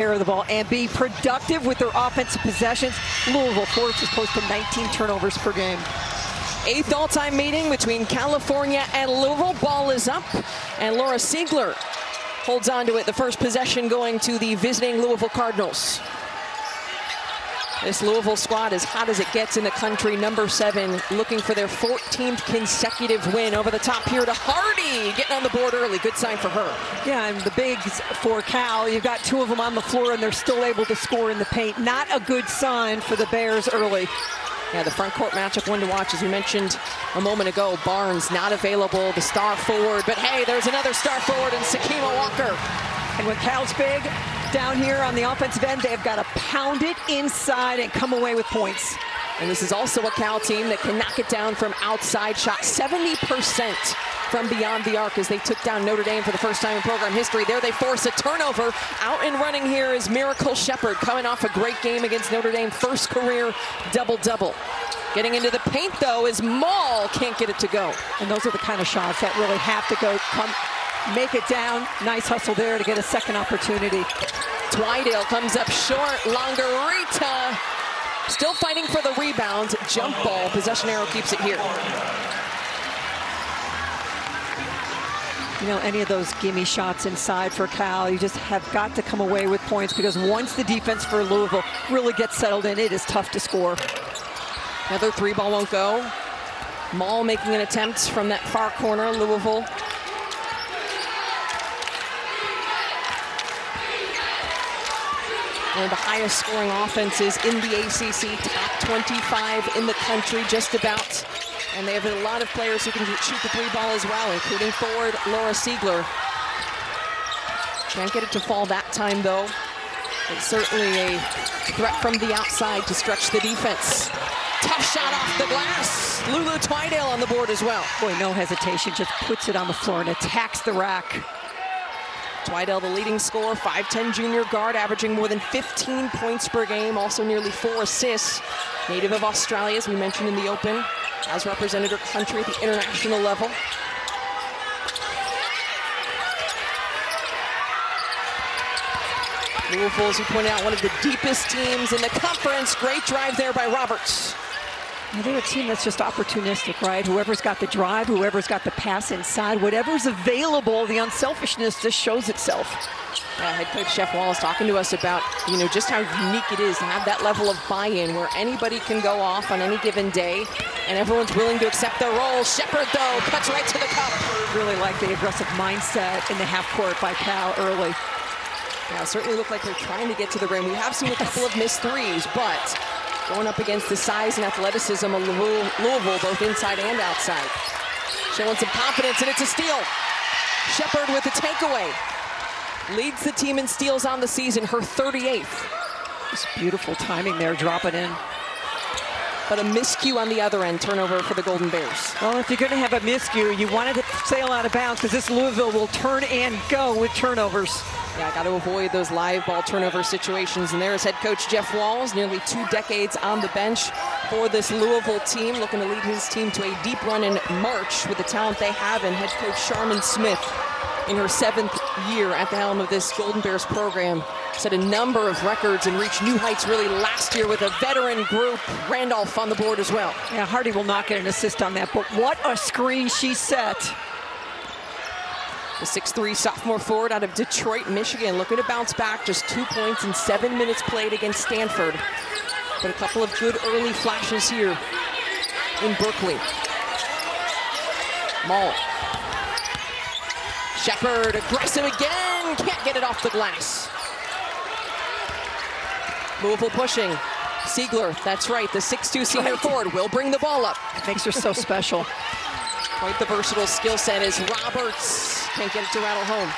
of the ball and be productive with their offensive possessions. Louisville forces close to 19 turnovers per game. 8th all-time meeting between California and Louisville. Ball is up, and Laura Ziegler holds on to it. The first possession going to the visiting Louisville Cardinals. This Louisville squad, as hot as it gets in the country, number 7, looking for their 14th consecutive win. Over the top here to Hardy, getting on the board early. Good sign for her. Yeah, and the bigs for Cal, you've got 2 of them on the floor, and they're still able to score in the paint. Not a good sign for the Bears early. Yeah, the front court matchup, one to watch. As we mentioned a moment ago, Barnes not available, the star forward. But hey, there's another star forward in Sakima Walker. And when Cal's big, down here on the offensive end, they've got to pound it inside and come away with points. And this is also a Cal team that can knock it down from outside shots. 70% from beyond the arc as they took down Notre Dame for the first time in program history. There they force a turnover. Out and running here is Mjracle Sheppard, coming off a great game against Notre Dame. First career double-double. Getting into the paint, though, is Maul. Can't get it to go. And those are the kind of shots that really have to go. Make it down. Nice hustle there to get a second opportunity. Twydale comes up short. Longarita still fighting for the rebound. Jump ball. Possession arrow keeps it here. You know, any of those gimme shots inside for Cal, you just have got to come away with points, because once the defense for Louisville really gets settled in, it is tough to score. Another 3-ball won't go. Maul making an attempt from that far corner. Louisville one of the highest scoring offenses in the ACC, top 25 in the country, just about. And they have a lot of players who can shoot the 3-ball as well, including forward Laura Ziegler. Can't get it to fall that time, though. It's certainly a threat from the outside to stretch the defense. Tough shot off the glass. Lulu Twydale on the board as well. Boy, no hesitation, just puts it on the floor and attacks the rack. Twydale, the leading scorer, 5'10" junior guard, averaging more than 15 points per game, also nearly 4 assists. Native of Australia, as we mentioned in the open, has represented her country at the international level. Louisville, as you pointed out, one of the deepest teams in the conference. Great drive there by Roberts. They're a team that's just opportunistic, right? Whoever's got the drive, whoever's got the pass inside, whatever's available, the unselfishness just shows itself. Head coach Jeff Walz talking to us about, just how unique it is to have that level of buy-in where anybody can go off on any given day and everyone's willing to accept their role. Sheppard, though, cuts right to the cup. Really like the aggressive mindset in the half court by Cal early. Yeah, it certainly looked like they're trying to get to the rim. We have seen a couple of missed threes, but going up against the size and athleticism of Louisville, both inside and outside. Showing some confidence, and it's a steal. Sheppard with the takeaway. Leads the team in steals on the season, her 38th. Just beautiful timing there, dropping in. But a miscue on the other end, turnover for the Golden Bears. Well, if you're going to have a miscue, you want it to sail out of bounds, because this Louisville will turn and go with turnovers. Yeah, got to avoid those live ball turnover situations. And there's head coach Jeff Walz, nearly 2 decades on the bench for this Louisville team, looking to lead his team to a deep run in March with the talent they have. And head coach Sharman Smith, in her 7th year at the helm of this Golden Bears program, set a number of records and reached new heights really last year with a veteran group. Randolph on the board as well. Yeah, Hardy will not get an assist on that, but what a screen she set. The 6'3" sophomore forward out of Detroit, Michigan, looking to bounce back. Just 2 points in 7 minutes played against Stanford. But a couple of good early flashes here in Berkeley. Maul. Sheppard, aggressive again. Can't get it off the glass. Louisville pushing. Ziegler, that's right, the 6'2" senior forward will bring the ball up. Makes her so special. Quite the versatile skill set is Roberts. Can't get it to rattle home.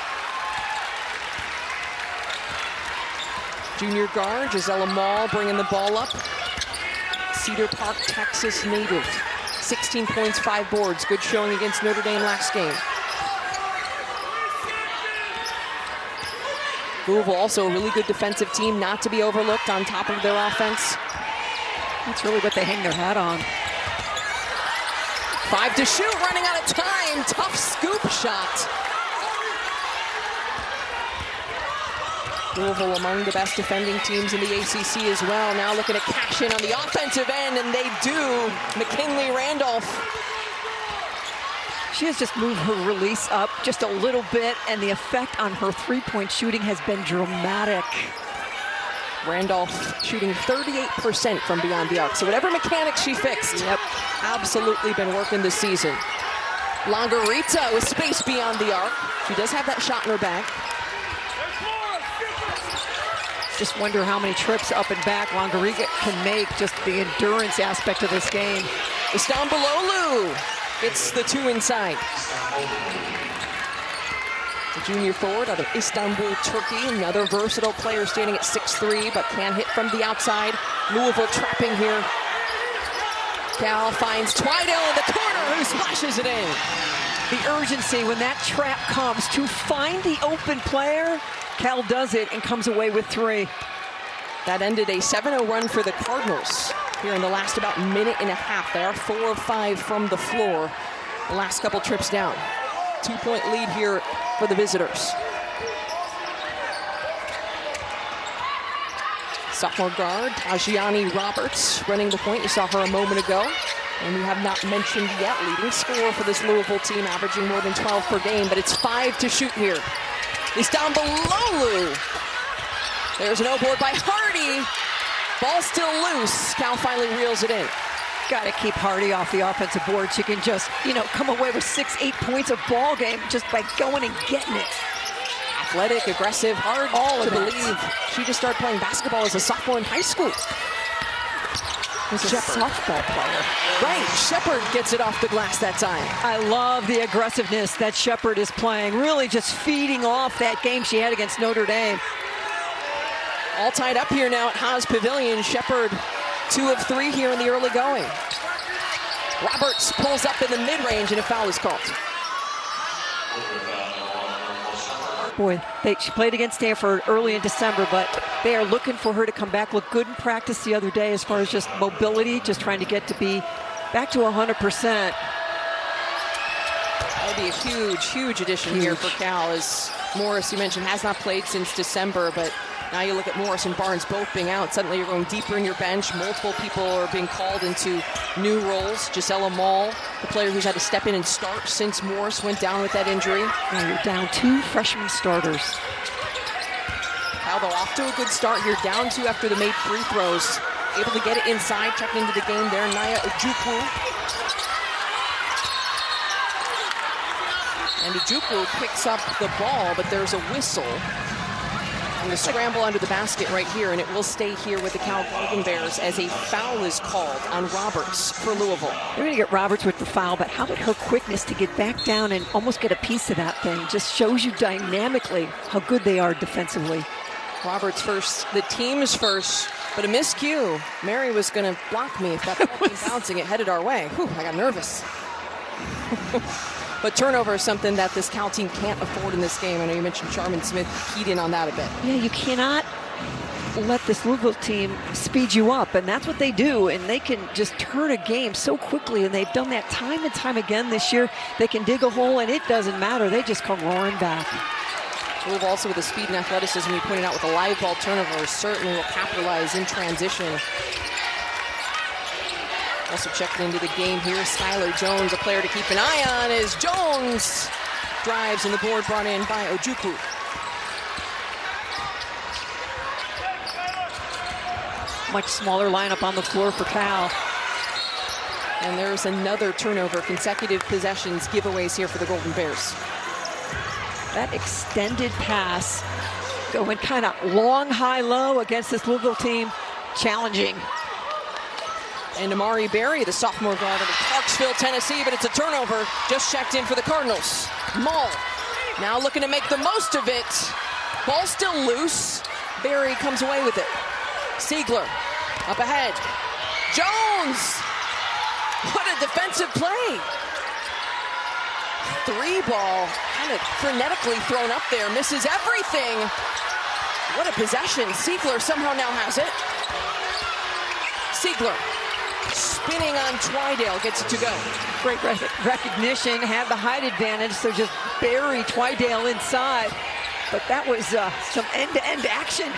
Junior guard, Gisella Maul bringing the ball up. Cedar Park, Texas native. 16 points, 5 boards. Good showing against Notre Dame last game. Louisville also a really good defensive team, not to be overlooked on top of their offense. That's really what they hang their hat on. 5 to shoot, running out of time. Tough scoop shot. Louisville among the best defending teams in the ACC as well. Now looking to cash in on the offensive end, and they do. McKinley Randolph. She has just moved her release up just a little bit, and the effect on her three-point shooting has been dramatic. Randolph shooting 38% from beyond the arc. So whatever mechanics she fixed, absolutely been working this season. Longarita with space beyond the arc. She does have that shot in her bag. Just wonder how many trips up and back Longarita can make, just the endurance aspect of this game. Istanbulluoglu gets the two inside. The junior forward out of Istanbul, Turkey. Another versatile player standing at 6'3", but can hit from the outside. Louisville trapping here. Cal finds Twydale in the corner, who splashes it in. The urgency when that trap comes to find the open player, Cal does it and comes away with 3. That ended a 7-0 run for the Cardinals here in the last about minute and a half. They are 4 of 5 from the floor the last couple trips down. 2-point lead here for the visitors. Sophomore guard Tajianna Roberts running the point. You saw her a moment ago. And we have not mentioned yet leading scorer for this Louisville team, averaging more than 12 per game, but it's 5 to shoot here. Istanbulluoglu. There's an O-board by Hardy. Ball still loose. Cal finally reels it in. Got to keep Hardy off the offensive board. She can just, come away with 6-8 points of ball game just by going and getting it. Athletic, aggressive, hard to believe. She just started playing basketball as a sophomore in high school. Was a softball player. Right, Sheppard gets it off the glass that time. I love the aggressiveness that Sheppard is playing, really just feeding off that game she had against Notre Dame. All tied up here now at Haas Pavilion. Sheppard 2 of 3 here in the early going. Roberts pulls up in the mid-range and a foul is called. Boy, she played against Stanford early in December, but they are looking for her to come back. Looked good in practice the other day as far as just mobility, just trying to get to be back to 100%. That would be a huge, huge addition here for Cal, as Morris, you mentioned, has not played since December, but now you look at Morris and Barnes both being out. Suddenly you're going deeper in your bench. Multiple people are being called into new roles. Gisella Maul, the player who's had to step in and start since Morris went down with that injury. Now you're down 2 freshman starters. Cal, though, off to a good start here. Down 2 after the made free throws. Able to get it inside, checking into the game there. Mjracle. And Mjracle picks up the ball, but there's a whistle. And the scramble under the basket right here, and it will stay here with the Cal Golden Bears as a foul is called on Roberts for Louisville. They're going to get Roberts with the foul, but how about her quickness to get back down and almost get a piece of that thing? Just shows you dynamically how good they are defensively. Roberts first, the team's first, but a miscue. Mary was going to block me if that ball was bouncing. It headed our way. Whew, I got nervous. But turnover is something that this Cal team can't afford in this game. I know you mentioned Charmin Smith keyed in on that a bit. Yeah, you cannot let this Louisville team speed you up, and that's what they do, and they can just turn a game so quickly, and they've done that time and time again this year. They can dig a hole, and it doesn't matter. They just come roaring back. Louisville also with the speed and athleticism you pointed out with the live ball turnover certainly will capitalize in transition. Also checking into the game here, Skylar Jones, a player to keep an eye on as Jones drives and the board brought in by Mjracle. Much smaller lineup on the floor for Cal. And there's another turnover, consecutive possessions, giveaways here for the Golden Bears. That extended pass going kind of long, high, low against this Louisville team, challenging. And Amari Berry, the sophomore guard of Clarksville, Tennessee, but it's a turnover. Just checked in for the Cardinals. Maul now looking to make the most of it. Ball still loose. Berry comes away with it. Ziegler up ahead. Jones! What a defensive play. 3 ball kind of frenetically thrown up there. Misses everything. What a possession. Ziegler somehow now has it. Ziegler spinning on Twydale, gets it to go. Great recognition, had the height advantage, so just bury Twydale inside. but that was some end-to-end action.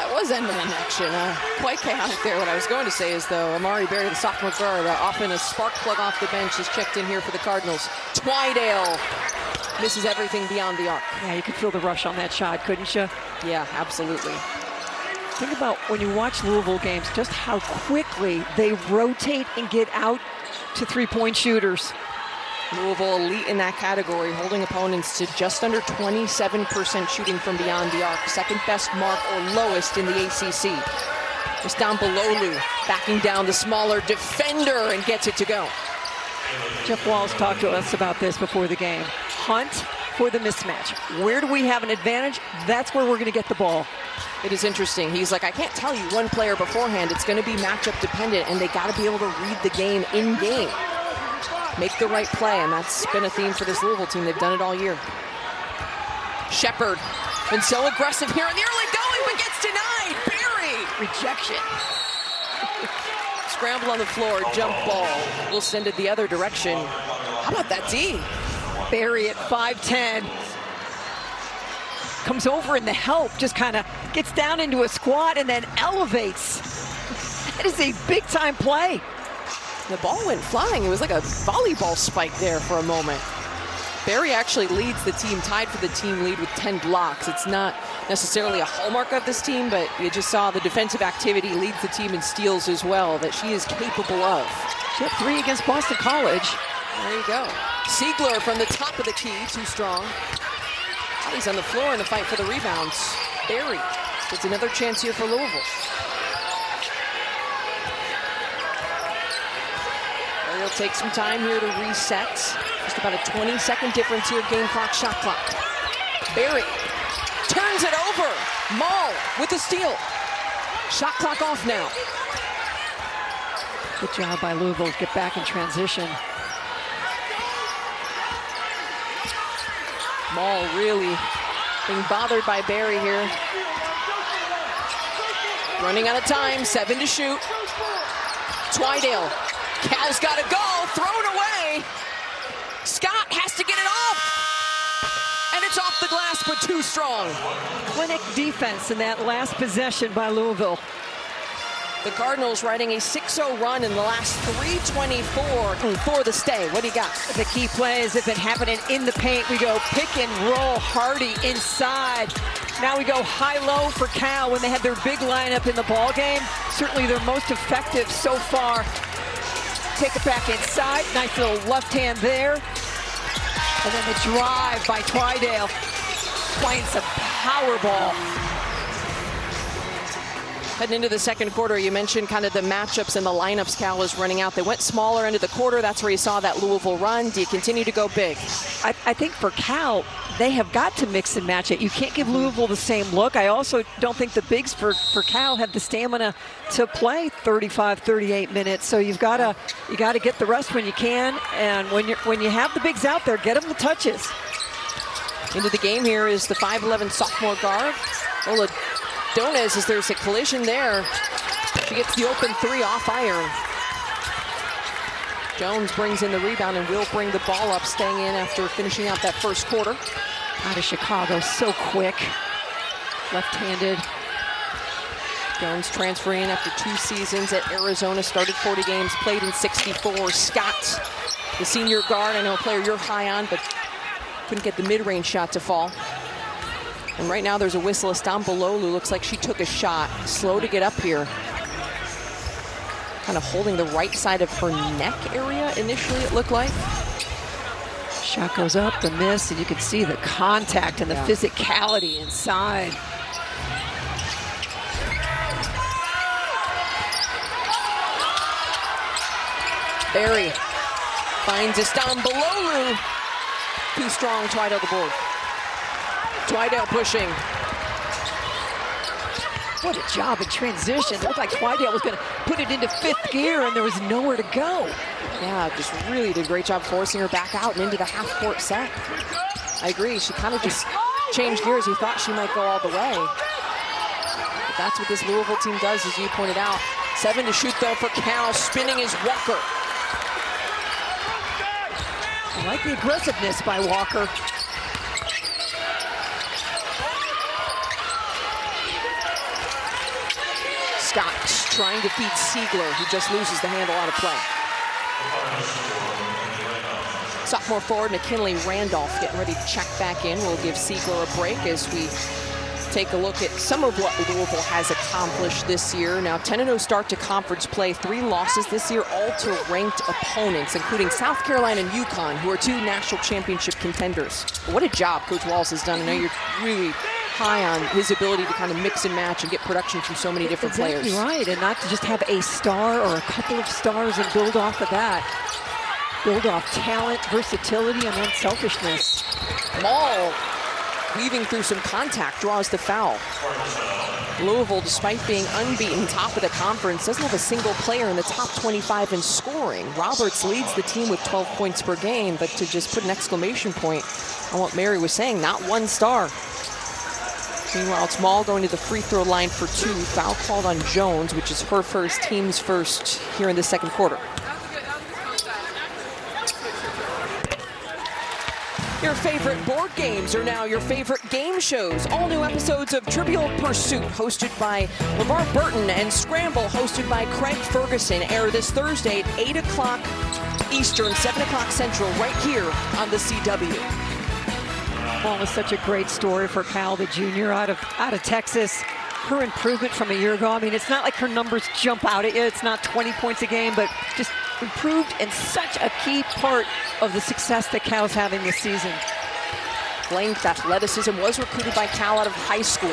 That was end-to-end action. Quite chaotic there. What I was going to say is, though, Amari Berry, the sophomore guard, often a spark plug off the bench, is checked in here for the Cardinals. Twydale misses everything beyond the arc. Yeah, you could feel the rush on that shot, couldn't you? Yeah, absolutely. Think about when you watch Louisville games, just how quickly they rotate and get out to three-point shooters. Louisville elite in that category, holding opponents to just under 27% shooting from beyond the arc. Second best mark or lowest in the ACC. Istanbulluoglu backing down the smaller defender and gets it to go. Jeff Walz talked to us about this before the game. Hunt for the mismatch. Where do we have an advantage? That's where we're going to get the ball. It is interesting. He's like, I can't tell you one player beforehand. It's going to be matchup dependent, and they got to be able to read the game in game. Make the right play, and that's been a theme for this Louisville team. They've done it all year. Sheppard, been so aggressive here in the early going, but gets denied. Berry, rejection. Scramble on the floor, jump ball. We'll send it the other direction. How about that D? Berry at 5'10". Comes over in the help, just kind of gets down into a squat and then elevates. That is a big-time play. The ball went flying. It was like a volleyball spike there for a moment. Berry actually leads the team, tied for the team lead with 10 blocks. It's not necessarily a hallmark of this team, but you just saw the defensive activity leads the team in steals as well, that she is capable of. She had 3 against Boston College. There you go. Ziegler from the top of the key, too strong. He's on the floor in the fight for the rebounds. Berry gets another chance here for Louisville. Berry will take some time here to reset. Just about a 20-second difference here, game clock, shot clock. Berry turns it over. Maul with the steal. Shot clock off now. Good job by Louisville to get back in transition. Maul really being bothered by Berry here. Running out of time, 7 to shoot. Twydale, Cal's got to go, thrown away. Scott has to get it off. And it's off the glass, but too strong. Clinic defense in that last possession by Louisville. The Cardinals riding a 6-0 run in the last 3:24 for the stay. What do you got? The key plays have been happening in the paint. We go pick and roll, Hardy inside. Now we go high-low for Cal when they had their big lineup in the ball game. Certainly their most effective so far. Take it back inside. Nice little left hand there. And then the drive by Twydale. Playing some power ball. Heading into the second quarter, you mentioned kind of the matchups and the lineups Cal was running out. They went smaller into the quarter. That's where you saw that Louisville run. Do you continue to go big? I think for Cal, they have got to mix and match it. You can't give Louisville the same look. I also don't think the bigs for Cal have the stamina to play 35, 38 minutes. So you got to get the rest when you can. And when you have the bigs out there, get them the touches. Into the game here is the 5'11" sophomore guard. Donez, as there's a collision there. She gets the open 3 off iron. Jones brings in the rebound and will bring the ball up, staying in after finishing out that first quarter. Out of Chicago, so quick. Left-handed. Jones transferring in after 2 seasons at Arizona, started 40 games, played in 64. Scott, the senior guard, I know a player you're high on, but couldn't get the mid-range shot to fall. And right now there's a whistle. Istanbulluoglu looks like she took a shot. Slow to get up here. Kind of holding the right side of her neck area initially, it looked like. Shot goes up, the miss, and you can see the contact and the physicality inside. Berry finds Istanbulluoglu. Too strong, Twydale the board. Twydale pushing. What a job in transition. It looked like Twydale was going to put it into 5th gear and there was nowhere to go. Yeah, just really did a great job forcing her back out and into the half-court set. I agree, she kind of just changed gears. You thought she might go all the way. But that's what this Louisville team does, as you pointed out. 7 to shoot though for Cal, spinning is Walker. I like the aggressiveness by Walker. Scott trying to feed Ziegler, who just loses the handle out of play. Sophomore forward McKinley Randolph getting ready to check back in. We'll give Ziegler a break as we take a look at some of what Louisville has accomplished this year. Now, 10-0 start to conference play, 3 losses this year, all to ranked opponents, including South Carolina and UConn, who are 2 national championship contenders. What a job Coach Walz has done. I know you're really high on his ability to kind of mix and match and get production from so many different players. Exactly right, and not to just have a star or a couple of stars and build off of that. Build off talent, versatility, and unselfishness. Maul weaving through some contact, draws the foul. Louisville, despite being unbeaten, top of the conference, doesn't have a single player in the top 25 in scoring. Roberts leads the team with 12 points per game, but to just put an exclamation point on what Mary was saying, not one star. Meanwhile, it's Maul going to the free throw line for 2. Foul called on Jones, which is her first, team's first here in the second quarter. Your favorite board games are now your favorite game shows. All new episodes of Trivial Pursuit, hosted by LeVar Burton, and Scramble, hosted by Craig Ferguson, air this Thursday at 8 o'clock Eastern, 7 o'clock Central, right here on the CW. Well, it's such a great story for Cal, the junior out of Texas. Her improvement from a year ago, I mean, it's not like her numbers jump out at you. It's not 20 points a game, but just improved and such a key part of the success that Cal's having this season. Length, athleticism, was recruited by Cal out of high school.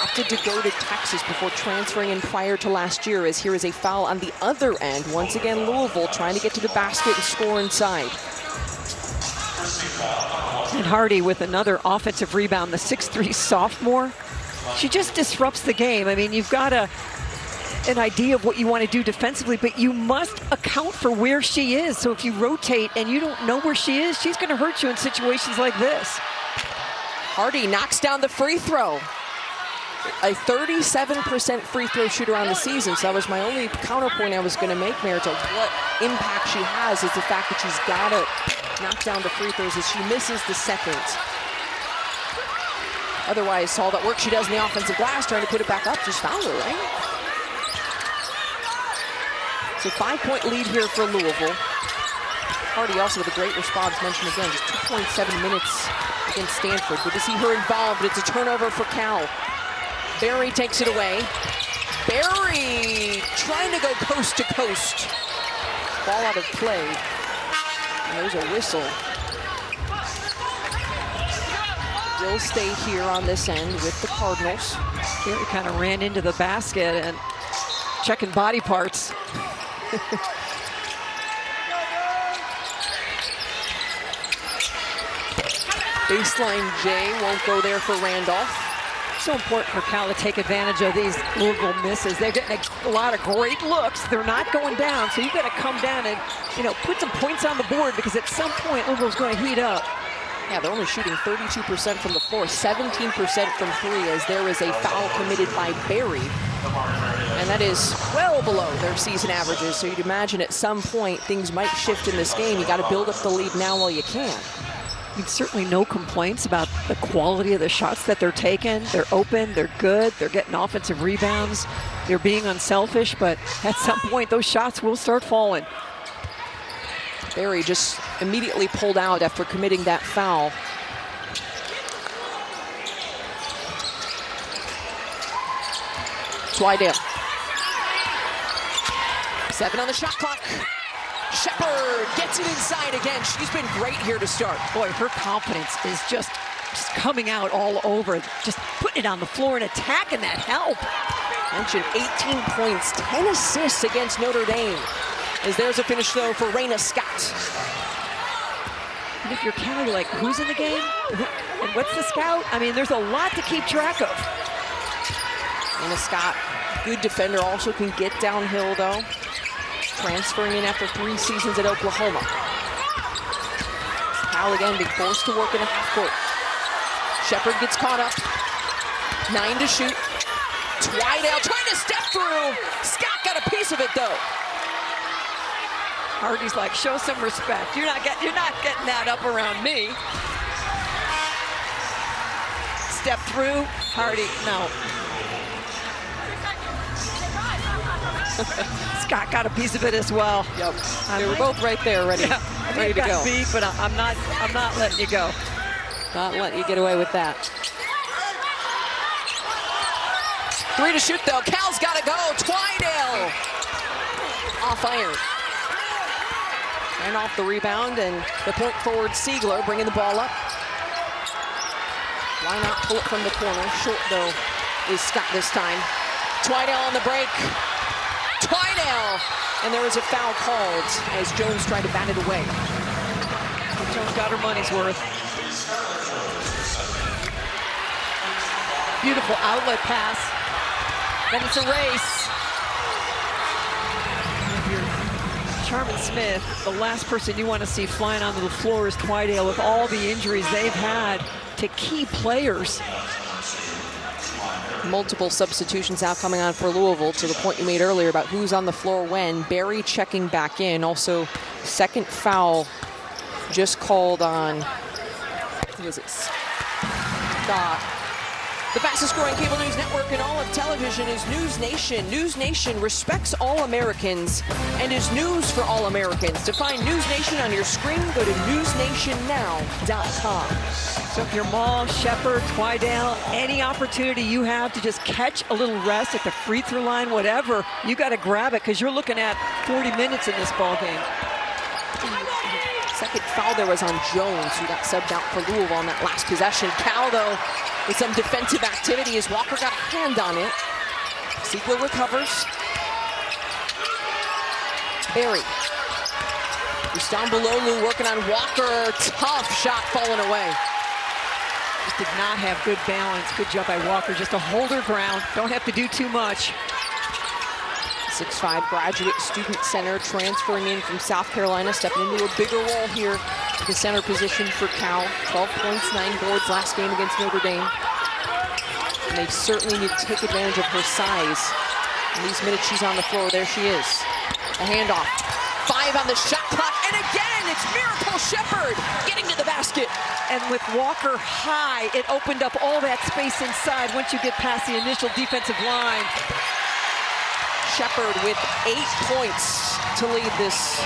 Opted to go to Texas before transferring in prior to last year, as here is a foul on the other end. Once again, Louisville trying to get to the basket and score inside. And Hardy with another offensive rebound, the 6'3" sophomore. She just disrupts the game. I mean, you've got an idea of what you want to do defensively, but you must account for where she is. So if you rotate and you don't know where she is, she's going to hurt you in situations like this. Hardy knocks down the free throw. A 37% free throw shooter on the season, so that was my only counterpoint I was going to make, Mayor, to what impact she has, is the fact that she's got to knock down the free throws as she misses the second. Otherwise, all that work she does in the offensive glass, trying to put it back up, just fouled her, right? So 5-point lead here for Louisville. Hardy also with a great response, mentioned again, just 2.7 minutes against Stanford. Good to see her involved, but it's a turnover for Cal. Berry takes it away. Berry trying to go coast to coast. Ball out of play. And there's a whistle. Will stay here on this end with the Cardinals. Berry kind of ran into the basket and checking body parts. Baseline J won't go there for Randolph. So important for Cal to take advantage of these Louisville misses. They're getting a lot of great looks. They're not going down, so you've got to come down and, put some points on the board, because at some point Louisville's going to heat up. Yeah, they're only shooting 32% from the floor, 17% from 3, as there is a foul committed by Berry. And that is well below their season averages, so you'd imagine at some point things might shift in this game. You got to build up the lead now while you can. Certainly no complaints about the quality of the shots that they're taking. They're open, they're good, they're getting offensive rebounds, they're being unselfish, but at some point those shots will start falling. Berry just immediately pulled out after committing that foul. Twydale. 7 on the shot clock. Sheppard gets it inside again. She's been great here to start. Boy, her confidence is just coming out all over. Just putting it on the floor and attacking that help. Mentioned 18 points, 10 assists against Notre Dame. As there's a finish, though, for Raina Scott. And if you're Cal, you're like, who's in the game? And what's the scout? I mean, there's a lot to keep track of. Raina Scott, good defender, also can get downhill, though. Transferring in after 3 seasons at Oklahoma. Cal again being forced to work in a half court. Sheppard gets caught up. 9 to shoot. Twydale trying to step through. Scott got a piece of it, though. Hardy's like, show some respect. You're not getting that up around me. Step through, Hardy, no. Scott got a piece of it as well. Yep. They were both right there, ready to go. Beat, but I'm not letting you go. Not letting you get away with that. 3 to shoot though. Cal's got to go. Twydale off iron. And off the rebound, and the point forward Ziegler bringing the ball up. Why not pull it from the corner? Short though is Scott this time. Twydale on the break. Twydale! And there was a foul called as Jones tried to bat it away. Jones got her money's worth. Beautiful outlet pass. Then it's a race. Charmin Smith, the last person you want to see flying onto the floor is Twydale with all the injuries they've had to key players. Multiple substitutions now coming on for Louisville, to the point you made earlier about who's on the floor when. Barry checking back in. Also, second foul just called on, who is it? Scott. The fastest growing cable news network in all of television is News Nation. News Nation respects all Americans and is news for all Americans. To find News Nation on your screen, go to newsnationnow.com. So if you're Maul, Sheppard, Twydale, any opportunity you have to just catch a little rest at the free throw line, whatever, you got to grab it because you're looking at 40 minutes in this ball game. Second foul there was on Jones, who got subbed out for Louisville on that last possession. Cal, though, with some defensive activity as Walker got a hand on it. Ziegler recovers. Barry. Istanbulluoglu working on Walker. Tough shot falling away. Just did not have good balance. Good job by Walker just to hold her ground. Don't have to do too much. 6'5" graduate student center transferring in from South Carolina, stepping into a bigger role here at the center position for Cal. 12 points, 9 boards last game against Notre Dame. And they certainly need to take advantage of her size. In these minutes she's on the floor, there she is. A handoff. 5 on the shot clock, and again, it's Mjracle Sheppard getting to the basket. And with Walker high, it opened up all that space inside once you get past the initial defensive line. Sheppard with 8 points to lead this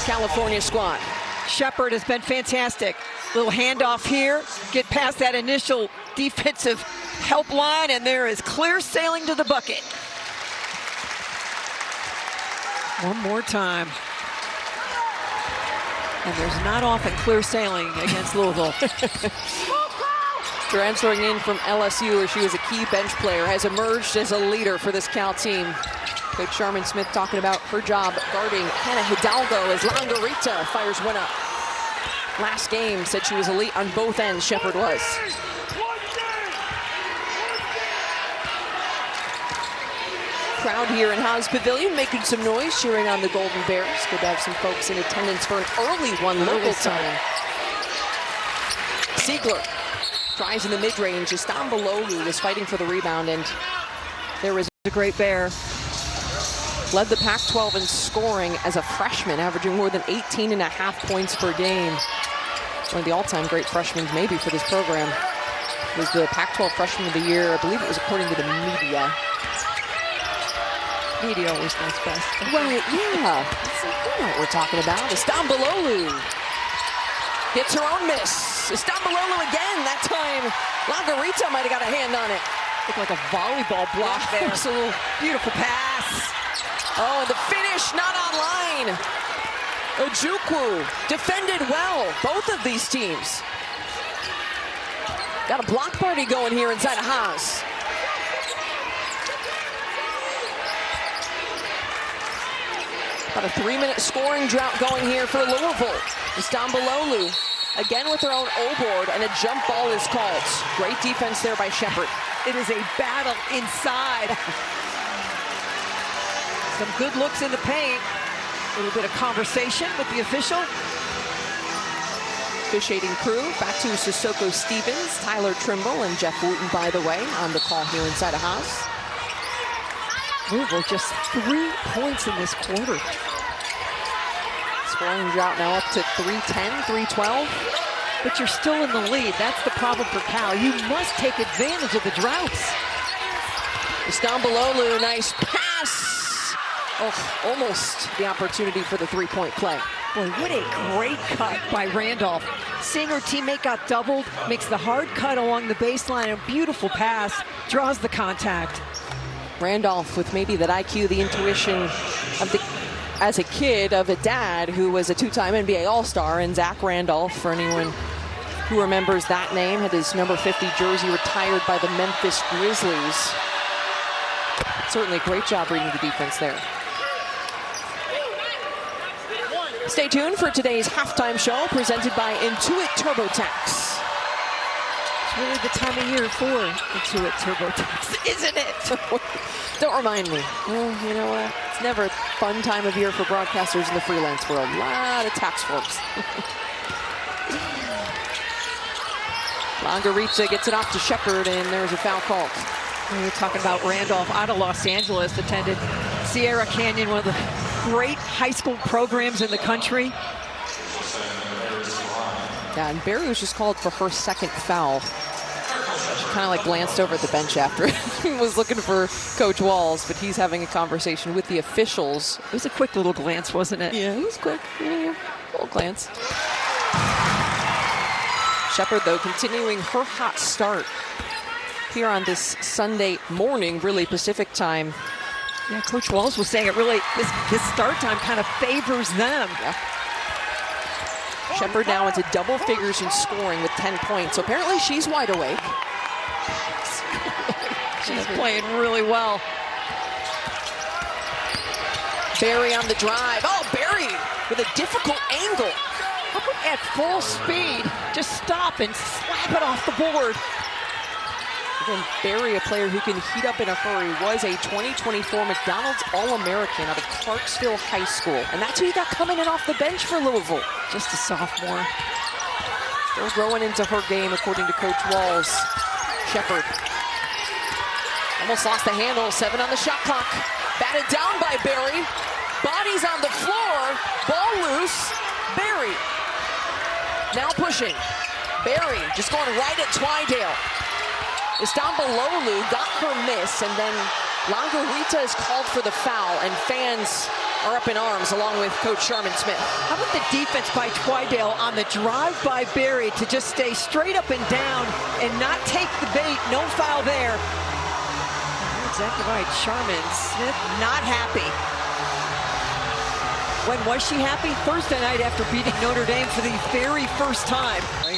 California squad. Sheppard has been fantastic. Little handoff here, get past that initial defensive help line, and there is clear sailing to the bucket. One more time. And there's not often clear sailing against Louisville. Transferring in from LSU, where she was a key bench player, has emerged as a leader for this Cal team. Coach Charmin Smith talking about her job guarding Hannah Hidalgo as Langarita fires one up. Last game said she was elite on both ends, Sheppard was. Crowd here in Haas Pavilion making some noise, cheering on the Golden Bears. Good to have some folks in attendance for an early one local time. Ziegler tries in the mid-range. Istanbulluoglu was fighting for the rebound, and there was a great bear. Led the Pac-12 in scoring as a freshman, averaging more than 18.5 points per game. One of the all-time great freshmen maybe for this program. Was the Pac-12 Freshman of the Year. I believe it was according to the media. Media always knows best. Right, yeah. You know what we're talking about. Istanbulluoglu gets her own miss. Istanbulluoglu again. That time, Langarita might have got a hand on it. Looked like a volleyball block there. Absolute beautiful pass. Oh, the finish not online. Ojukwu defended well. Both of these teams. Got a block party going here inside of Haas. About a 3-minute scoring drought going here for Louisville. Istanbulluoglu again with her own O-board, and a jump ball is called. Great defense there by Sheppard. It is a battle inside. Some good looks in the paint. A little bit of conversation with the official. Officiating crew back to Sissoko Stevens, Tyler Trimble, and Jeff Wooten, by the way, on the call here inside of Haas. Louisville just 3 points in this quarter. Scoring drought now up to 3-10, 3-12. But you're still in the lead. That's the problem for Cal. You must take advantage of the droughts. Istanbulluoglu, nice pass. Oh, almost the opportunity for the three-point play. Boy, what a great cut by Randolph. Seeing her teammate got doubled, makes the hard cut along the baseline, a beautiful pass, draws the contact. Randolph with maybe that IQ, the intuition of as a kid, of a dad who was a two-time NBA All-Star, and Zach Randolph, for anyone who remembers that name, had his number 50 jersey retired by the Memphis Grizzlies. Certainly a great job reading the defense there. Stay tuned for today's halftime show presented by Intuit TurboTax. It's really the time of year for Intuit TurboTax, isn't it? Don't remind me. Well, you know what? It's never a fun time of year for broadcasters in the freelance world. A lot of tax forms. Longarita gets it off to Sheppard, and there's a foul called. We were talking about Randolph out of Los Angeles, attended Sierra Canyon, one of the great high school programs in the country. Yeah, and Barry was just called for her second foul. She kind of like glanced over at the bench after it. Was looking for Coach Walz, but he's having a conversation with the officials. It was a quick little glance, wasn't it? Yeah, it was quick. Yeah, little glance. Sheppard, though, continuing her hot start here on this Sunday morning, really Pacific time. Yeah, Coach Walz was saying it really, this start time kind of favors them. Yeah. Sheppard now into double figures in scoring with 10 points. So apparently she's wide awake. She's playing really well. Barry on the drive. Oh, Barry with a difficult angle. At full speed, just stop and slap it off the board. Again, Barry, a player who can heat up in a hurry, was a 2024 McDonald's All-American out of Clarksville High School. And that's who he got coming in off the bench for Louisville. Just a sophomore. Still growing into her game, according to Coach Walz. Sheppard almost lost the handle. 7 on the shot clock. Batted down by Barry. Bodies on the floor. Ball loose. Barry now pushing. Barry just going right at Twydale. Istanbulluoglu got her miss, and then Longarita is called for the foul, and fans are up in arms along with Coach Sharman Smith. How about the defense by Twydale on the drive by Barry to just stay straight up and down and not take the bait? No foul there. You're exactly right. Sharman Smith not happy. When was she happy? Thursday night after beating Notre Dame for the very first time. Right.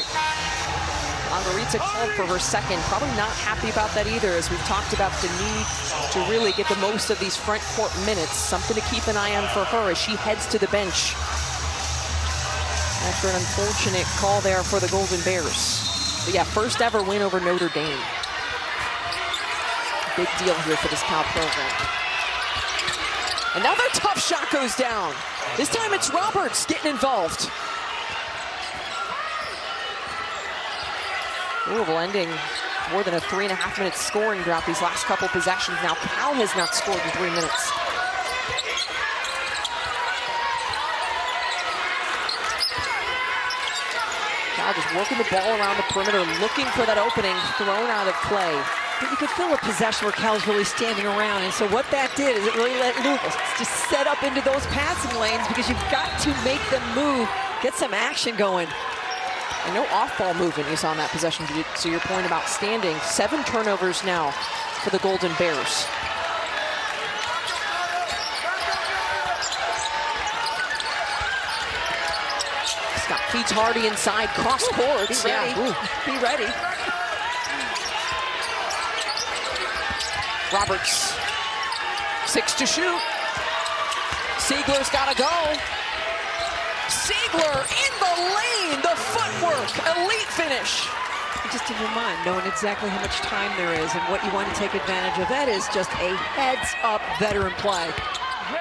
Longarita called for her second. Probably not happy about that either, as we've talked about the need to really get the most of these front court minutes. Something to keep an eye on for her as she heads to the bench after an unfortunate call there for the Golden Bears. But yeah, first ever win over Notre Dame. Big deal here for this Cal program. Another tough shot goes down. This time it's Roberts getting involved. Louisville ending more than a 3.5-minute scoring drought these last couple possessions. Now Cal has not scored in 3 minutes. Cal just working the ball around the perimeter, looking for that opening, thrown out of play. But you could feel a possession where Cal's really standing around, and so what that did is it really let Louisville just set up into those passing lanes, because you've got to make them move, get some action going. And no off-ball movement you saw in that possession, to your point about standing. 7 turnovers now for the Golden Bears. Scott feeds Hardy inside, cross court. Be ready. Yeah. Be ready. Roberts, 6 to shoot. Ziegler's gotta go. Ziegler in the lane, the footwork, elite finish. Just in your mind, knowing exactly how much time there is and what you want to take advantage of. That is just a heads-up veteran play.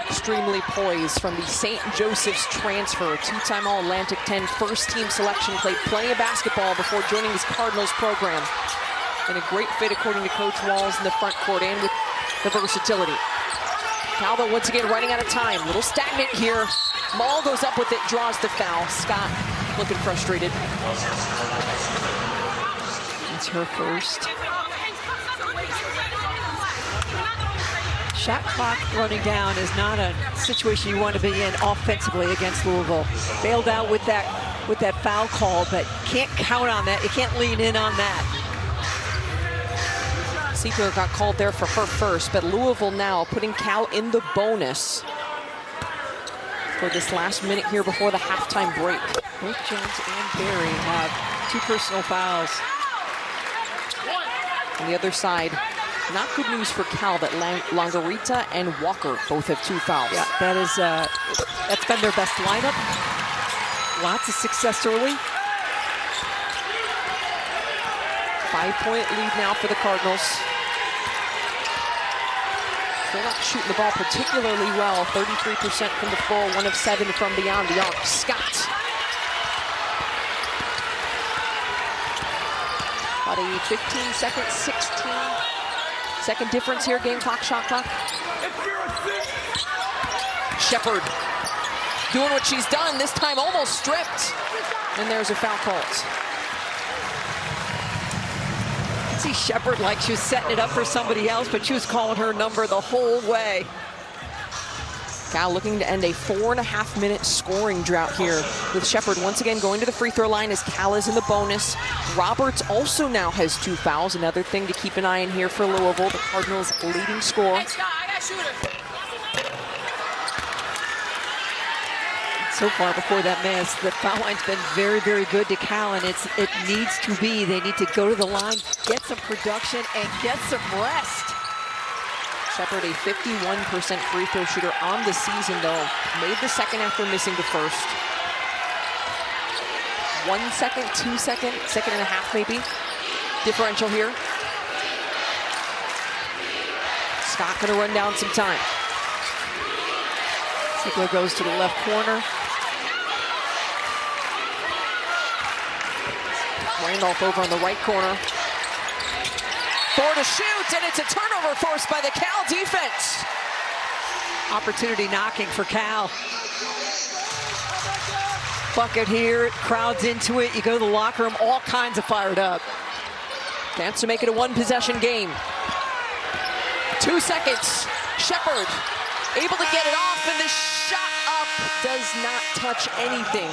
Extremely poised from the St. Joseph's transfer, 2-time All-Atlantic 10 first-team selection, played plenty of basketball before joining his Cardinals program. And a great fit, according to Coach Walz, in the front court and with the versatility. Calvo once again running out of time. A little stagnant here. Maul goes up with it, draws the foul. Scott looking frustrated. It's her first. Shot clock running down is not a situation you want to be in offensively against Louisville. Bailed out with that foul call, but can't count on that. You can't lean in on that. Ziegler got called there for her first, but Louisville now putting Cal in the bonus for this last minute here before the halftime break. Both Jones and Berry have 2 personal fouls. On the other side, not good news for Cal that Longarita and Walker both have 2 fouls. Yeah, that's been their best lineup. Lots of success early. 5-point lead now for the Cardinals. They're not shooting the ball particularly well. 33% from the floor, 1 of 7 from beyond the arc. Scott. About a 15-second, 16-second difference here, game clock, shot clock. Sheppard doing what she's done, this time almost stripped. And there's a foul called. See Sheppard like she was setting it up for somebody else, but she was calling her number the whole way. Cal looking to end a 4.5-minute scoring drought here with Sheppard once again going to the free throw line as Cal is in the bonus. Roberts also now has 2 fouls. Another thing to keep an eye on here for Louisville, the Cardinals' leading scorer. So far before that miss, the foul line's been very, very good to Cal, and it needs to be. They need to go to the line, get some production, and get some rest. Sheppard, a 51% free throw shooter on the season, though. Made the second after missing the first. 1 second, 2 second, second and a half maybe. Differential here. Scott gonna run down some time. Ziegler goes to the left corner. Randolph over on the right corner. 4 to shoot, and it's a turnover forced by the Cal defense. Opportunity knocking for Cal. Bucket here, crowds into it. You go to the locker room, all kinds of fired up. Chance to make it a 1-possession game. 2 seconds. Sheppard able to get it off, and the shot up does not touch anything.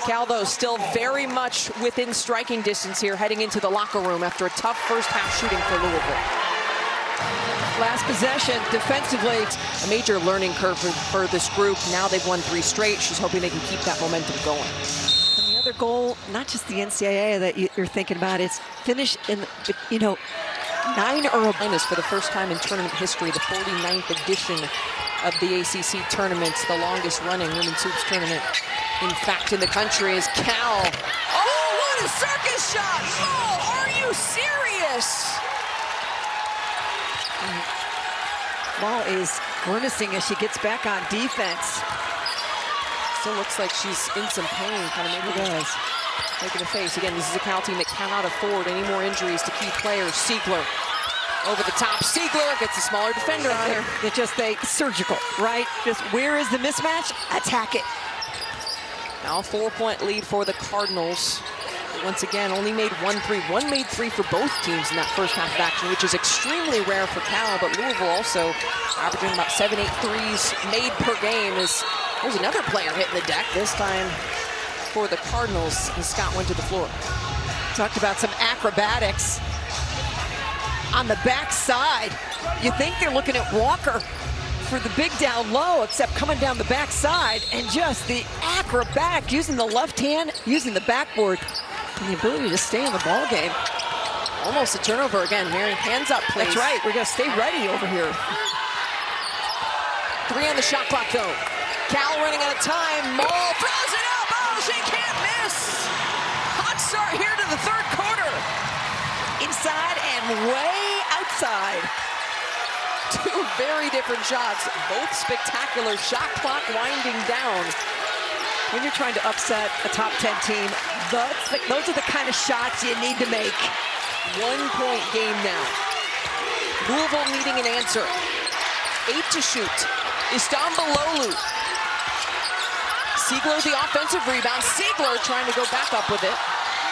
Cal, though, still very much within striking distance here, heading into the locker room after a tough first half shooting for Louisville. Last possession, defensively. A major learning curve for this group. Now they've won 3 straight. She's hoping they can keep that momentum going. And the other goal, not just the NCAA that you're thinking about, it's finish in, 9 or above. For the first time in tournament history, the 49th edition of the ACC tournament, the longest running women's hoops tournament, in fact, in the country, is Cal. Oh, what a circus shot! Maul, are you serious? Maul is grimacing as she gets back on defense. Still looks like she's in some pain, kind of making a face. Again, this is a Cal team that cannot afford any more injuries to key players. Ziegler over the top. Ziegler gets a smaller defender on her. It's just surgical, right? Just where is the mismatch? Attack it. Now a 4-point lead for the Cardinals. Once again, only made 1 3. One made 3 for both teams in that first half of action, which is extremely rare for Cal, but Louisville also averaging about 7-8 threes made per game. There's another player hitting the deck, this time for the Cardinals, and Scott went to the floor. Talked about some acrobatics on the backside. You think they're looking at Walker for the big down low, except coming down the backside, and just the acrobatic, using the left hand, using the backboard, and the ability to stay in the ball game. Almost a turnover again, Mary. Hands up, please. That's right. We're going to stay ready over here. 3 on the shot clock, though. Cal running out of time. Maul throws it up. Oh, she can't miss. Hot start here to the third quarter. Inside and way outside. 2 very different shots, both spectacular. Shot clock winding down. When you're trying to upset a top 10 team, those are the kind of shots you need to make. 1-point game now. Louisville needing an answer. 8 to shoot. Istanbulluoglu. Ziegler the offensive rebound. Ziegler trying to go back up with it.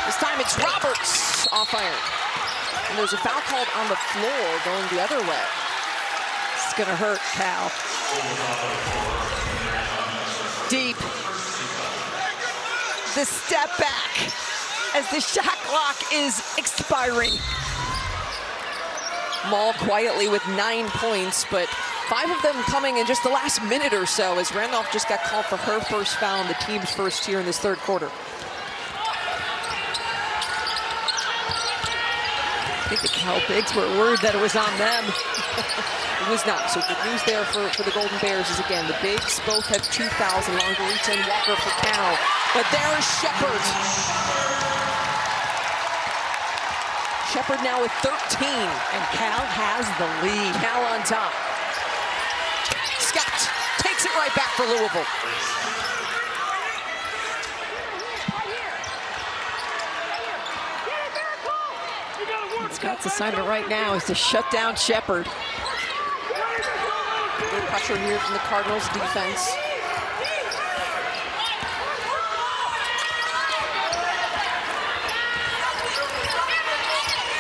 This time it's Roberts off iron. And there's a foul called on the floor going the other way. That's going to hurt, Cal. Deep. The step back as the shot clock is expiring. Maul quietly with 9 points, but 5 of them coming in just the last minute or so as Randolph just got called for her first foul, and the team's first here in this third quarter. I think the Cal Bigs were worried that it was on them. It was not. So good news there for the Golden Bears is, again, the Bigs both have 2 fouls, and Longarita and Walker for Cal. But there is Sheppard. Sheppard now with 13. And Cal has the lead. Cal on top. Scott takes it right back for Louisville. Scott's assignment right now is to shut down Sheppard. Good pressure here from the Cardinals defense.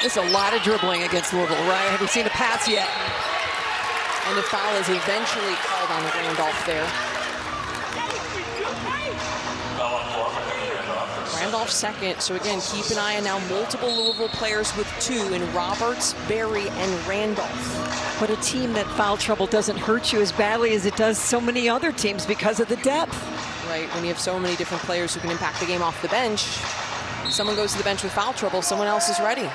There's a lot of dribbling against Louisville, right? Have we seen a pass yet? And the foul is eventually called on Randolph there. Randolph second, so again, keep an eye on now multiple Louisville players with 2 in Roberts, Berry, and Randolph. But a team that foul trouble doesn't hurt you as badly as it does so many other teams because of the depth. Right, when you have so many different players who can impact the game off the bench, someone goes to the bench with foul trouble, someone else is ready.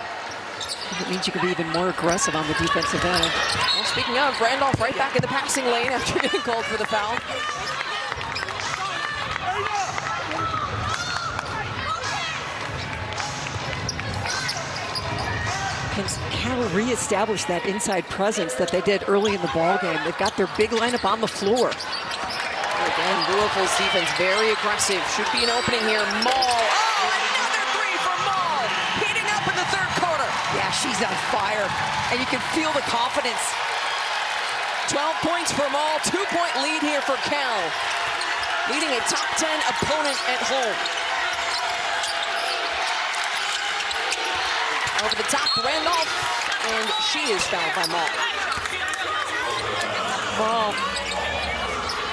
It means you can be even more aggressive on the defensive end. Well, speaking of, Randolph right back in the passing lane after getting called for the foul. Can Cal reestablish that inside presence that they did early in the ball game? They've got their big lineup on the floor. Again, Louisville's defense very aggressive. Should be an opening here. Maul. Oh, and another 3 for Maul. Heating up in the third quarter. Yeah, she's on fire, and you can feel the confidence. 12 points for Maul. 2-point lead here for Cal. Leading a top 10 opponent at home. Over the top, Randolph, and she is fouled by Maul. Maul,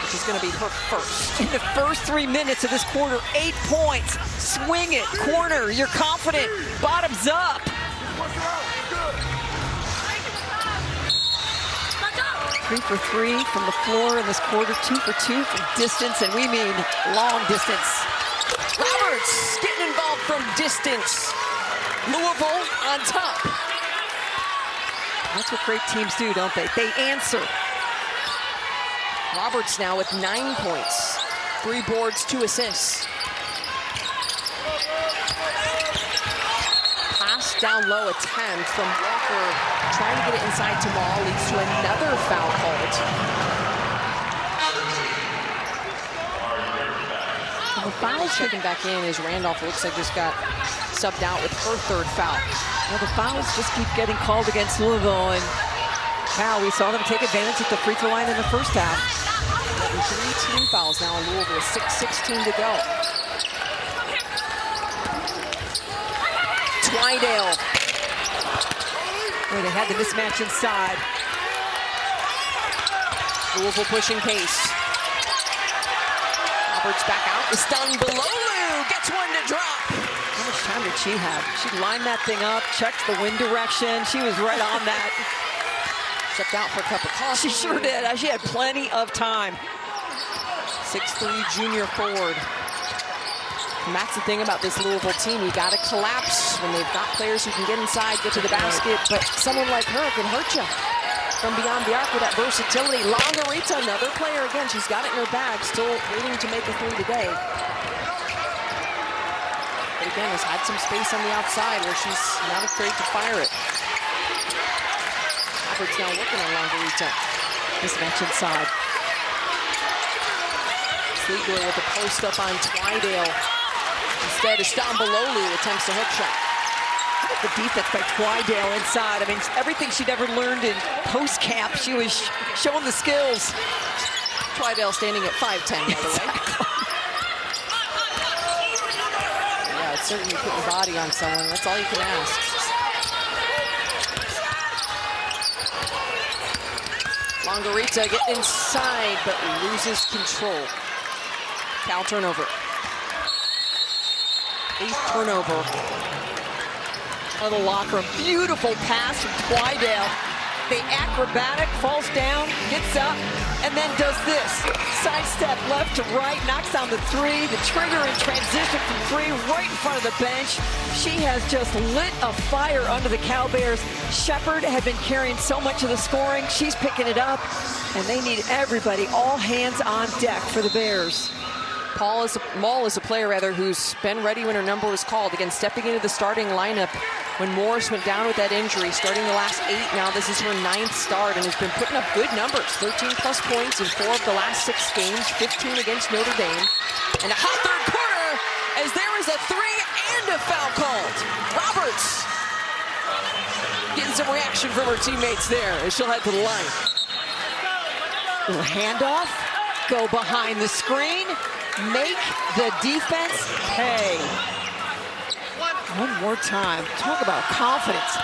which is going to be her first. in the first 3 minutes of this quarter, 8 points. Swing it, corner, you're confident, bottoms up. 3 for 3 from the floor in this quarter, 2 for 2 from distance, and we mean long distance. Roberts getting involved from distance. Louisville on top. That's what great teams do, don't they? They answer. Roberts now with 9 points, 3 boards, 2 assists. Pass down low attempt from Walker, trying to get it inside to Maul, leads to another foul called. And the foul checking back in as Randolph looks like just got subbed out with her 3rd foul. Well, the fouls just keep getting called against Louisville, and Cal, we saw them take advantage at the free throw line in the first half. 3 team fouls now in Louisville, 6:16 to go. Twydale. Where they had the mismatch inside. Louisville pushing pace. Roberts back out. Istanbulluoglu gets one to drop. How much time did she have? She lined that thing up, checked the wind direction. She was right on that. Stepped out for a cup of coffee. She sure did. She had plenty of time. 6'3" junior forward. And that's the thing about this Louisville team. You got to collapse when they've got players who can get inside, get to the basket, but someone like her can hurt you from beyond the arc with that versatility. Longarita, another player. Again, she's got it in her bag, still waiting to make a 3 today. But again, has had some space on the outside where she's not afraid to fire it. Roberts now working on Longarita. Mismatch inside. Ziegler with a post up on Twydale. Instead, Istanbulluoglu attempts a hook shot. Look at the defense by Twydale inside. I mean, everything she'd ever learned in post camp, she was showing the skills. Twydale standing at 5'10", by the way. Yeah, it's certainly putting body on someone. That's all you can ask. Longarita getting inside, but loses control. Cal turnover. 8th turnover of the locker room. Beautiful pass from Twydale. The acrobatic, falls down, gets up, and then does this. Sidestep left to right, knocks down the three. The trigger in transition from three, right in front of the bench. She has just lit a fire under the Cal Bears. Sheppard had been carrying so much of the scoring. She's picking it up, and they need everybody, all hands on deck for the Bears. Maul is a player who's been ready when her number was called. Again, stepping into the starting lineup when Morris went down with that injury, starting the last 8 now. This is her 9th start and has been putting up good numbers. 13+ points in 4 of the last 6 games, 15 against Notre Dame. And a hot third quarter as there is a 3 and a foul called. Roberts getting some reaction from her teammates there as she'll head to the line. Little handoff, go behind the screen. Make the defense pay. One more time. Talk about confidence.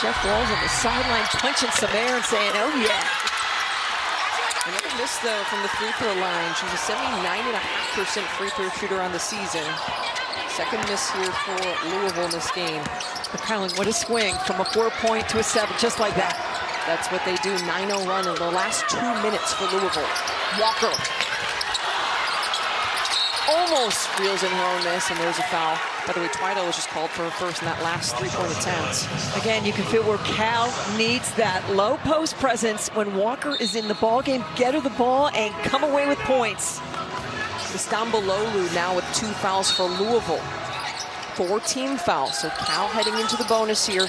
Jeff Walz on the sideline punching some air and saying, oh yeah. Another miss though from the free throw line. She's a 79.5% free throw shooter on the season. Second miss here for Louisville in this game. McClellan, what a swing from a 4-point to a 7, just like that. That's what they do. 9-0 run in the last 2 minutes for Louisville. Walker almost reels in her own miss, and there's a foul. By the way, Twydale was just called for her first in that last 3-point attempt. Again, you can feel where Cal needs that low post presence when Walker is in the ball game. Get her the ball and come away with points. Istanbulluoglu now with 2 fouls for Louisville. 4-team fouls, so Cal heading into the bonus here.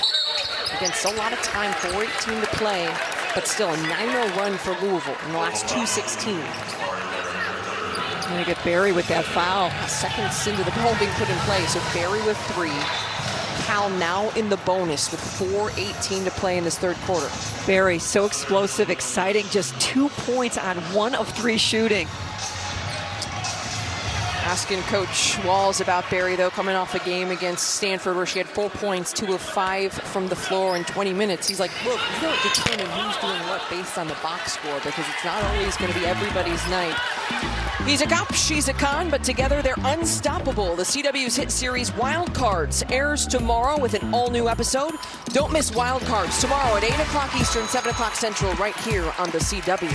Again, still a lot of time, 4:18 to play, but still a 9-0 run for Louisville in the last 2:16. Gonna get Barry with that foul. Seconds into the ball being put in play, so Barry with 3. Cal now in the bonus with 4:18 to play in this third quarter. Barry, so explosive, exciting, just 2 points on 1 of 3 shooting. Asking Coach Walz about Barry, though, coming off a game against Stanford where she had 4 points, 2 of 5 from the floor in 20 minutes. He's like, look, you don't determine who's doing what based on the box score because it's not always going to be everybody's night. He's a cop, she's a con, but together they're unstoppable. The CW's hit series Wild Cards airs tomorrow with an all-new episode. Don't miss Wild Cards tomorrow at 8 o'clock Eastern, 7 o'clock Central, right here on the CW.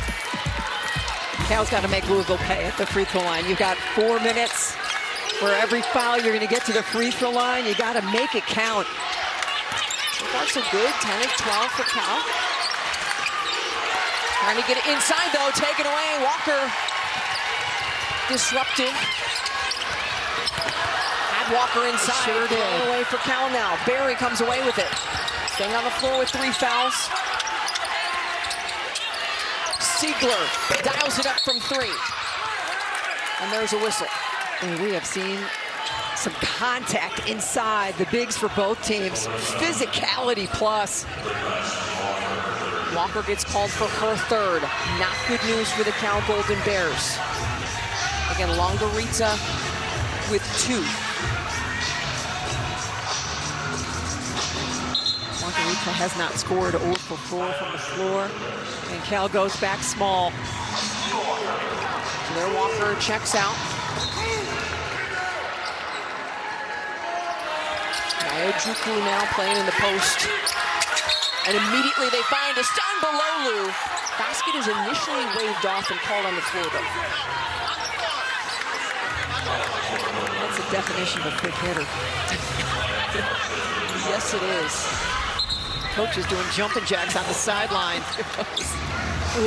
Cal's got to make Louisville pay at the free throw line. You've got 4 minutes. For every foul you're going to get to the free throw line, you got to make it count. That's a good 10 of 12 for Cal. Trying to get it inside, though, taken away. Walker disruptive. Had Walker inside. Sure did. Away for Cal now. Barry comes away with it. Staying on the floor with 3 fouls. Ziegler dials it up from 3. And there's a whistle. And we have seen some contact inside the bigs for both teams. Physicality plus. Walker gets called for her 3rd. Not good news for the Cal Golden Bears. Again, Longarita with 2. Longarita has not scored 0 for 4 from the floor. And Cal goes back small. So there Walker checks out. Mjracle now playing in the post. And immediately they find Istanbulluoglu. Basket is initially waved off and called on the floor, though. That's the definition of a quick hitter. Yes, it is. Coach is doing jumping jacks on the sideline.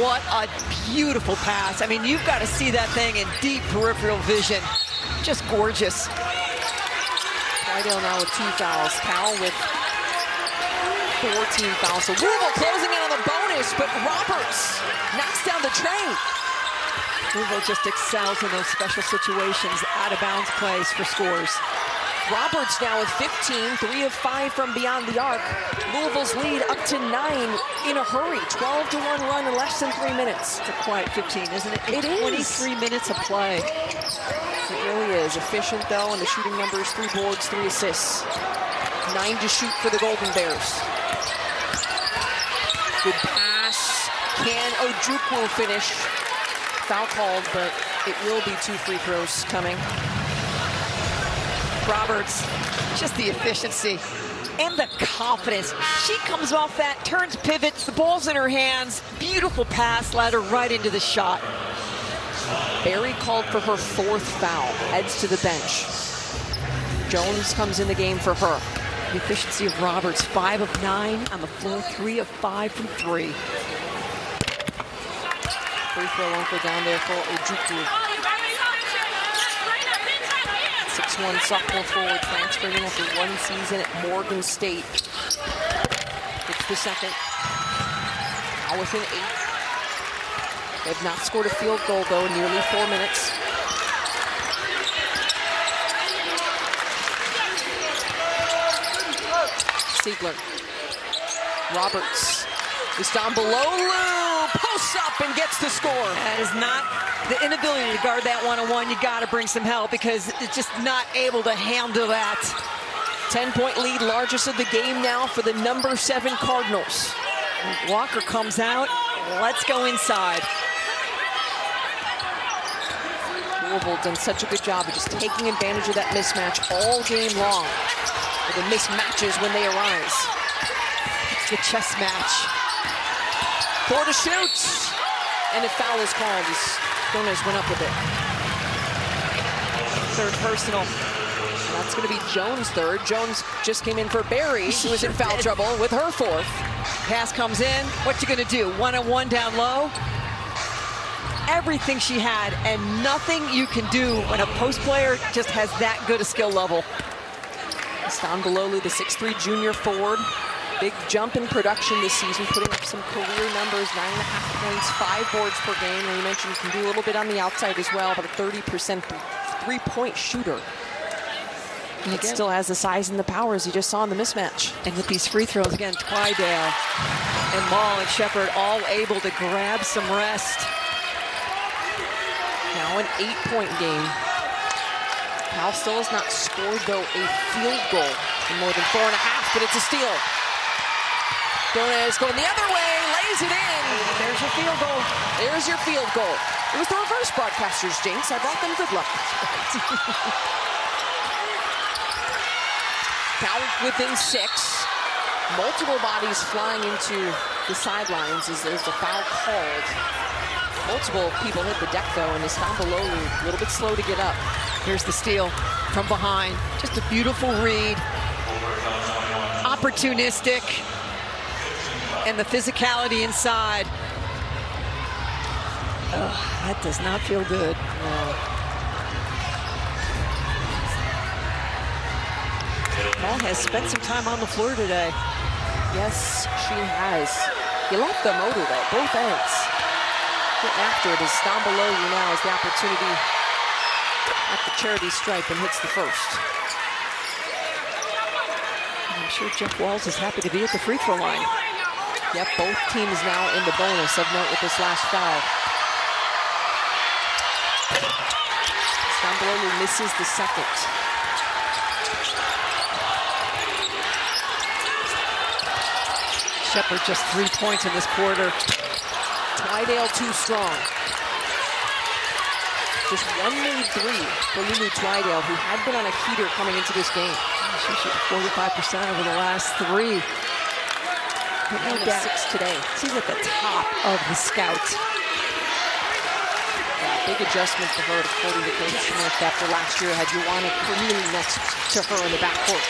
What a beautiful pass. I mean, you've got to see that thing in deep peripheral vision. Just gorgeous. Twydale now with 2 fouls. Cal with 14 fouls. So Louisville closing in on the bonus, but Roberts knocks down the train. Louisville just excels in those special situations, out of bounds plays for scores. Roberts now with 15, 3 of 5 from beyond the arc. Louisville's lead up to 9 in a hurry. 12-1 run in less than 3 minutes. It's a quiet 15, isn't it? It is. 23 minutes of play. It really is. Efficient, though, and the shooting numbers, 3 boards, 3 assists. 9 to shoot for the Golden Bears. Good pass. Can Mjracle finish? Foul called, but it will be 2 free throws coming. Roberts, just the efficiency and the confidence. She comes off that, turns, pivots, the ball's in her hands. Beautiful pass, led her right into the shot. Berry called for her 4th foul, heads to the bench. Jones comes in the game for her. The efficiency of Roberts, 5 of 9 on the floor, 3 of 5 from 3. Free throw won't go down there for Mjracle. 6'1" sophomore forward, transferring after 1 season at Morgan State. Gets the second. Now within 8. They have not scored a field goal, though, in nearly 4 minutes. Ziegler. Roberts. Istanbulluoglu posts up and gets the score. That is not the inability to guard that one-on-one. You got to bring some help because it's just not able to handle that. 10-point lead, largest of the game now for the number 7 Cardinals. Walker comes out. Let's go inside. Louisville done such a good job of just taking advantage of that mismatch all game long. Or the mismatches when they arise. It's the chess match. 4 to shoot. And a foul is called as Gomez went up with it. 3rd personal. And that's going to be Jones' 3rd. Jones just came in for Berry, who was in foul trouble with her 4th. Pass comes in. What you gonna do? One-on-one down low. Everything she had, and nothing you can do when a post player just has that good a skill level. Istanbulluoglu, the 6'3" junior forward. Big jump in production this season, putting up some career numbers, 9.5 points, 5 boards per game. And you mentioned can do a little bit on the outside as well, but a 30% three-point shooter. And it still has the size and the power, as you just saw in the mismatch. And with these free throws, again, Twydale and Maul and Sheppard all able to grab some rest. Now an 8-point game. Cal still has not scored, though, a field goal in more than 4.5, but it's a steal. Gomez going the other way, lays it in. There's your field goal. There's your field goal. It was the reverse broadcasters, Jinx. I brought them good luck. Cal within 6. Multiple bodies flying into the sidelines as there's a foul called. Multiple people hit the deck, though, and Istanbulluoglu a little bit slow to get up. Here's the steal from behind. Just a beautiful read. Opportunistic. And the physicality inside. That does not feel good. No. Maul has spent some time on the floor today. Yes, she has. He left the motor, though, both ends. Getting after it is Istanbulluoglu now has the opportunity at the charity stripe and hits the first. I'm sure Jeff Walz is happy to be at the free throw line. Yep, both teams now in the bonus of note with this last foul. Istanbulluoglu misses the second. Sheppard just 3 points in this quarter. Twydale too strong. Just 1 made 3 for Lulu Twydale, who had been on a heater coming into this game. She shot 45% over the last 3. No doubt. 6 today. She's at the top of the scout. Yeah, big adjustment for her, according to Coach Smith, after last year had Joanna Corneli next to her in the backcourt.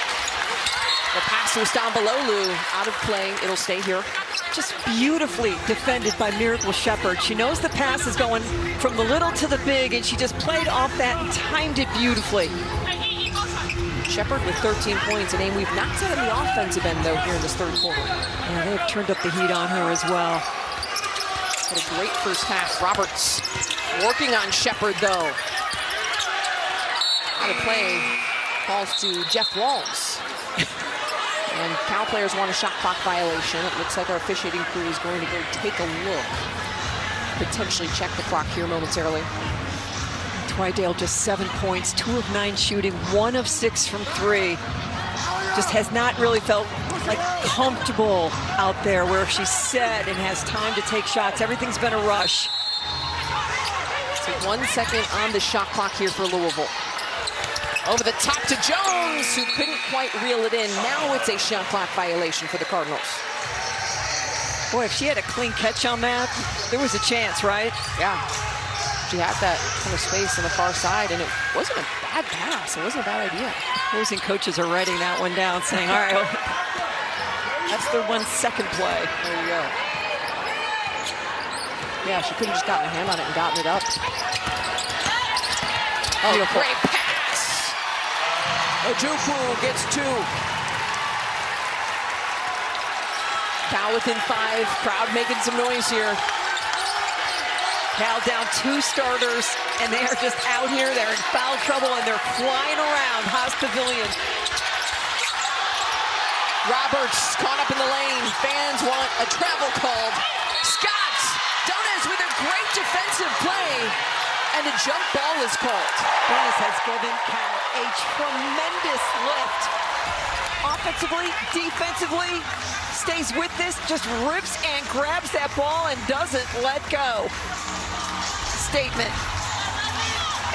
The pass to Istanbulluoglu out of play. It'll stay here. Just beautifully defended by Mjracle Sheppard. She knows the pass is going from the little to the big, and she just played off that and timed it beautifully. Sheppard with 13 points, a name we've not said on the offensive end, though, here in this 3rd quarter. Yeah, they've turned up the heat on her as well. Had a great first half. Roberts working on Sheppard, though. Out of play falls to Jeff Walz. And Cal players want a shot clock violation. It looks like our officiating crew is going to go take a look. Potentially check the clock here momentarily. Twydale just 7 points, 2 of 9 shooting, 1 of 6 from 3. Just has not really felt like comfortable out there where she's set and has time to take shots. Everything's been a rush. So 1 second on the shot clock here for Louisville. Over the top to Jones, who couldn't quite reel it in. Now it's a shot clock violation for the Cardinals. Boy, if she had a clean catch on that, there was a chance, right? Yeah. She had that kind of space on the far side, and it wasn't a bad pass. It wasn't a bad idea. Opposing coaches are writing that one down, saying, all right, well, that's their 1 second play. There you go. Yeah, she could have just gotten a hand on it and gotten it up. Oh, great pass. Mjracle gets 2. Cal within 5. Crowd making some noise here. Cal down 2 starters, and they are just out here. They're in foul trouble, and they're flying around Haas Pavilion. Roberts caught up in the lane. Fans want a travel called. Scott Donis with a great defensive play, and a jump ball is called. Donis has given Cal a tremendous lift. Offensively, defensively, stays with this, just rips and grabs that ball and doesn't let go. Statement.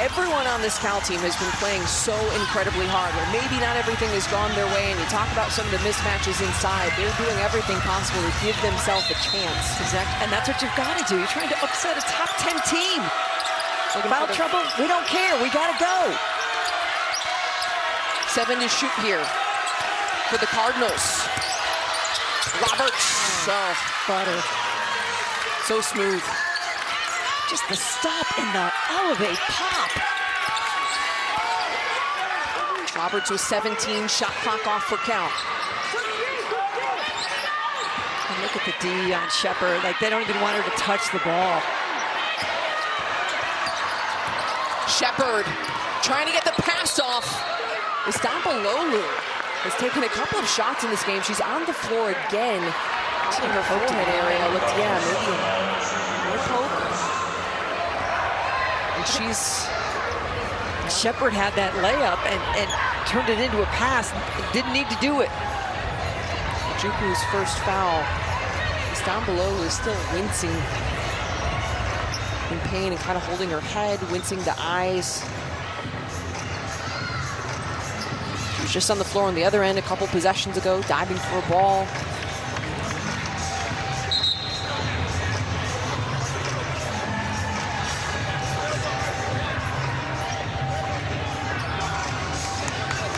Everyone on this Cal team has been playing so incredibly hard, where maybe not everything has gone their way, and you talk about some of the mismatches inside. They're doing everything possible to give themselves a chance. Exactly, and that's what you've got to do. You're trying to upset a top 10 team. Foul trouble, we don't care, we got to go. 7 to shoot here for the Cardinals. Roberts, butter. So smooth. Just the stop and the elevate pop. Roberts with 17, shot clock off for Cal. And look at the D on Sheppard. Like, they don't even want her to touch the ball. Sheppard trying to get the pass off. Istanbulluoglu has taken a couple of shots in this game. She's on the floor again. In her forehead area. Looked, yeah, maybe a poke. And Sheppard had that layup and turned it into a pass. Didn't need to do it. Mjracle's first foul. Istanbulluoglu is still wincing in pain and kind of holding her head, wincing the eyes. She was just on the floor on the other end a couple possessions ago, diving for a ball.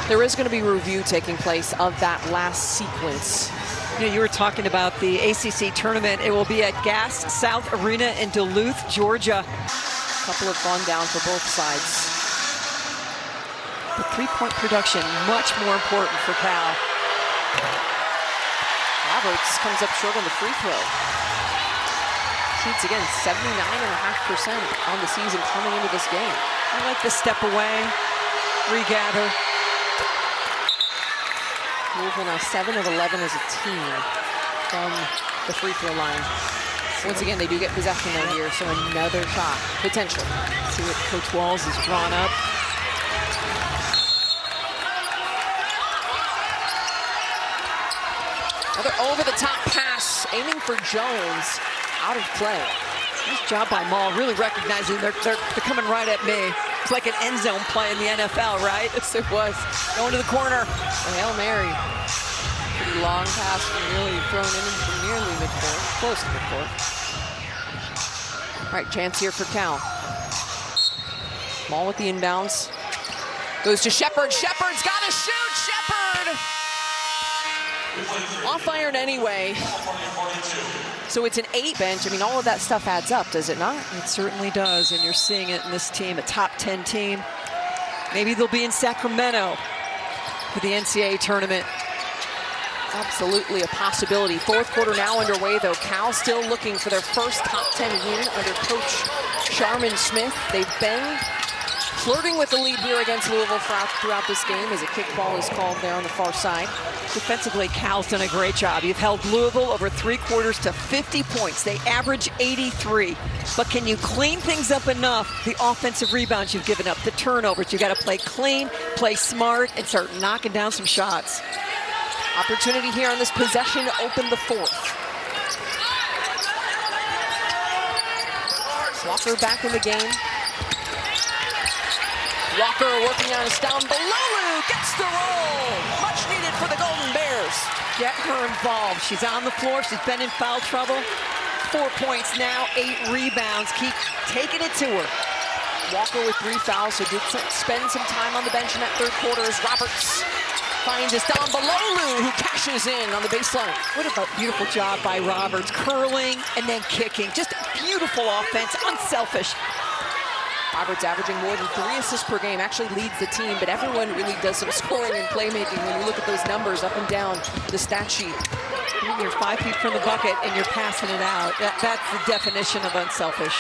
There is going to be a review taking place of that last sequence. You know, you were talking about the ACC tournament. It will be at Gas South Arena in Duluth, Georgia. A couple have gone down for both sides. The three-point production, much more important for Cal. Roberts comes up short on the free throw. Shoots again, 79.5% on the season coming into this game. I like the step away, regather. Louisville now 7 of 11 as a team from the free throw line. Once again, they do get possession though here, so another shot, potential. See what Coach Walz has drawn up. Another over-the-top pass, aiming for Jones, out of play. Nice job by Maul, really recognizing they're coming right at me. It's like an end zone play in the NFL, right? Yes, it was. Going to the corner. A Hail Mary. Pretty long pass from nearly thrown in from nearly midcourt, close to midcourt. All right, chance here for Cal. Maul with the inbounds. Goes to Sheppard. Sheppard's got to shoot. Sheppard! Off iron anyway. So it's an 8 bench. I mean, all of that stuff adds up, does it not? It certainly does, and you're seeing it in this team, a top 10 team. Maybe they'll be in Sacramento for the NCAA tournament. Absolutely a possibility. Fourth quarter now underway, though. Cal still looking for their first top 10 win under Coach Sharman Smith. They've been flirting with the lead here against Louisville throughout this game as a kickball is called there on the far side. Defensively, Cal's done a great job. You've held Louisville over 3 quarters to 50 points. They average 83. But can you clean things up enough? The offensive rebounds you've given up, the turnovers. You've got to play clean, play smart, and start knocking down some shots. Opportunity here on this possession to open the fourth. Walker back in the game. Walker working on Istanbulluoglu, gets the roll. Much needed for the Golden Bears. Get her involved. She's on the floor. She's been in foul trouble. 4 points now, 8 rebounds. Keep taking it to her. Walker with 3 fouls, so did spend some time on the bench in that third quarter as Roberts finds Istanbulluoglu, who cashes in on the baseline. What a beautiful job by Roberts, curling and then kicking. Just beautiful offense, unselfish. Roberts averaging more than 3 assists per game, actually leads the team, but everyone really does some scoring and playmaking when you look at those numbers up and down the stat sheet. When you're 5 feet from the bucket and you're passing it out, that's the definition of unselfish.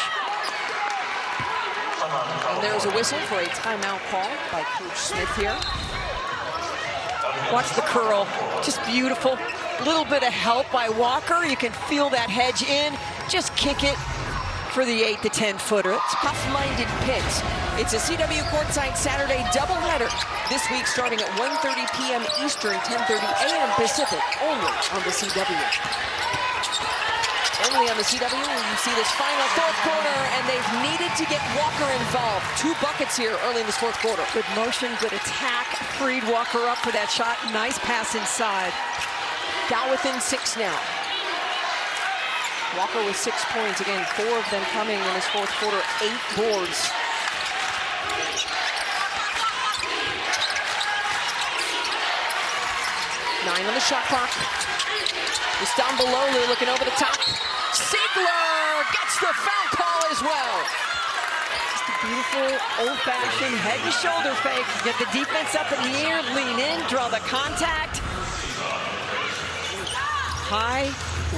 And there's a whistle for a timeout call by Coach Smith here. Watch the curl, just beautiful. Little bit of help by Walker. You can feel that hedge in. Just kick it for the 8 to 10 footer. It's tough-minded Pitt. It's a CW courtside Saturday doubleheader this week starting at 1:30 p.m. Eastern, 10:30 a.m. Pacific, only on the CW. Only on the CW, you see this final fourth quarter, and they've needed to get Walker involved. 2 buckets here early in this fourth quarter. Good motion, good attack. Freed Walker up for that shot. Nice pass inside. Cal within 6 now. Walker with 6 points. Again, 4 of them coming in this fourth quarter. 8 boards. Nine on the shot clock. Istanbulluoglu looking over the top. Ziegler gets the foul call as well. Just a beautiful, old-fashioned head-to-shoulder fake. Get the defense up in the air, lean in, draw the contact. High,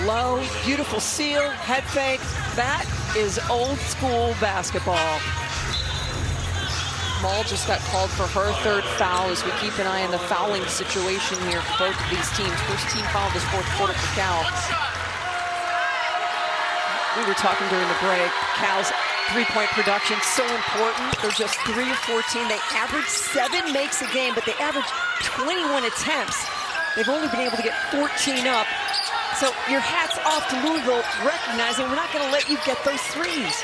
low, beautiful seal, head fake. That is old-school basketball. Maul just got called for her 3rd foul as we keep an eye on the fouling situation here for both of these teams. First team foul this fourth quarter for Cal. We were talking during the break. Cal's 3-point production so important. They're just 3 of 14. They average 7 makes a game, but they average 21 attempts. They've only been able to get 14 up. So your hat's off to Louisville, recognizing we're not going to let you get those threes.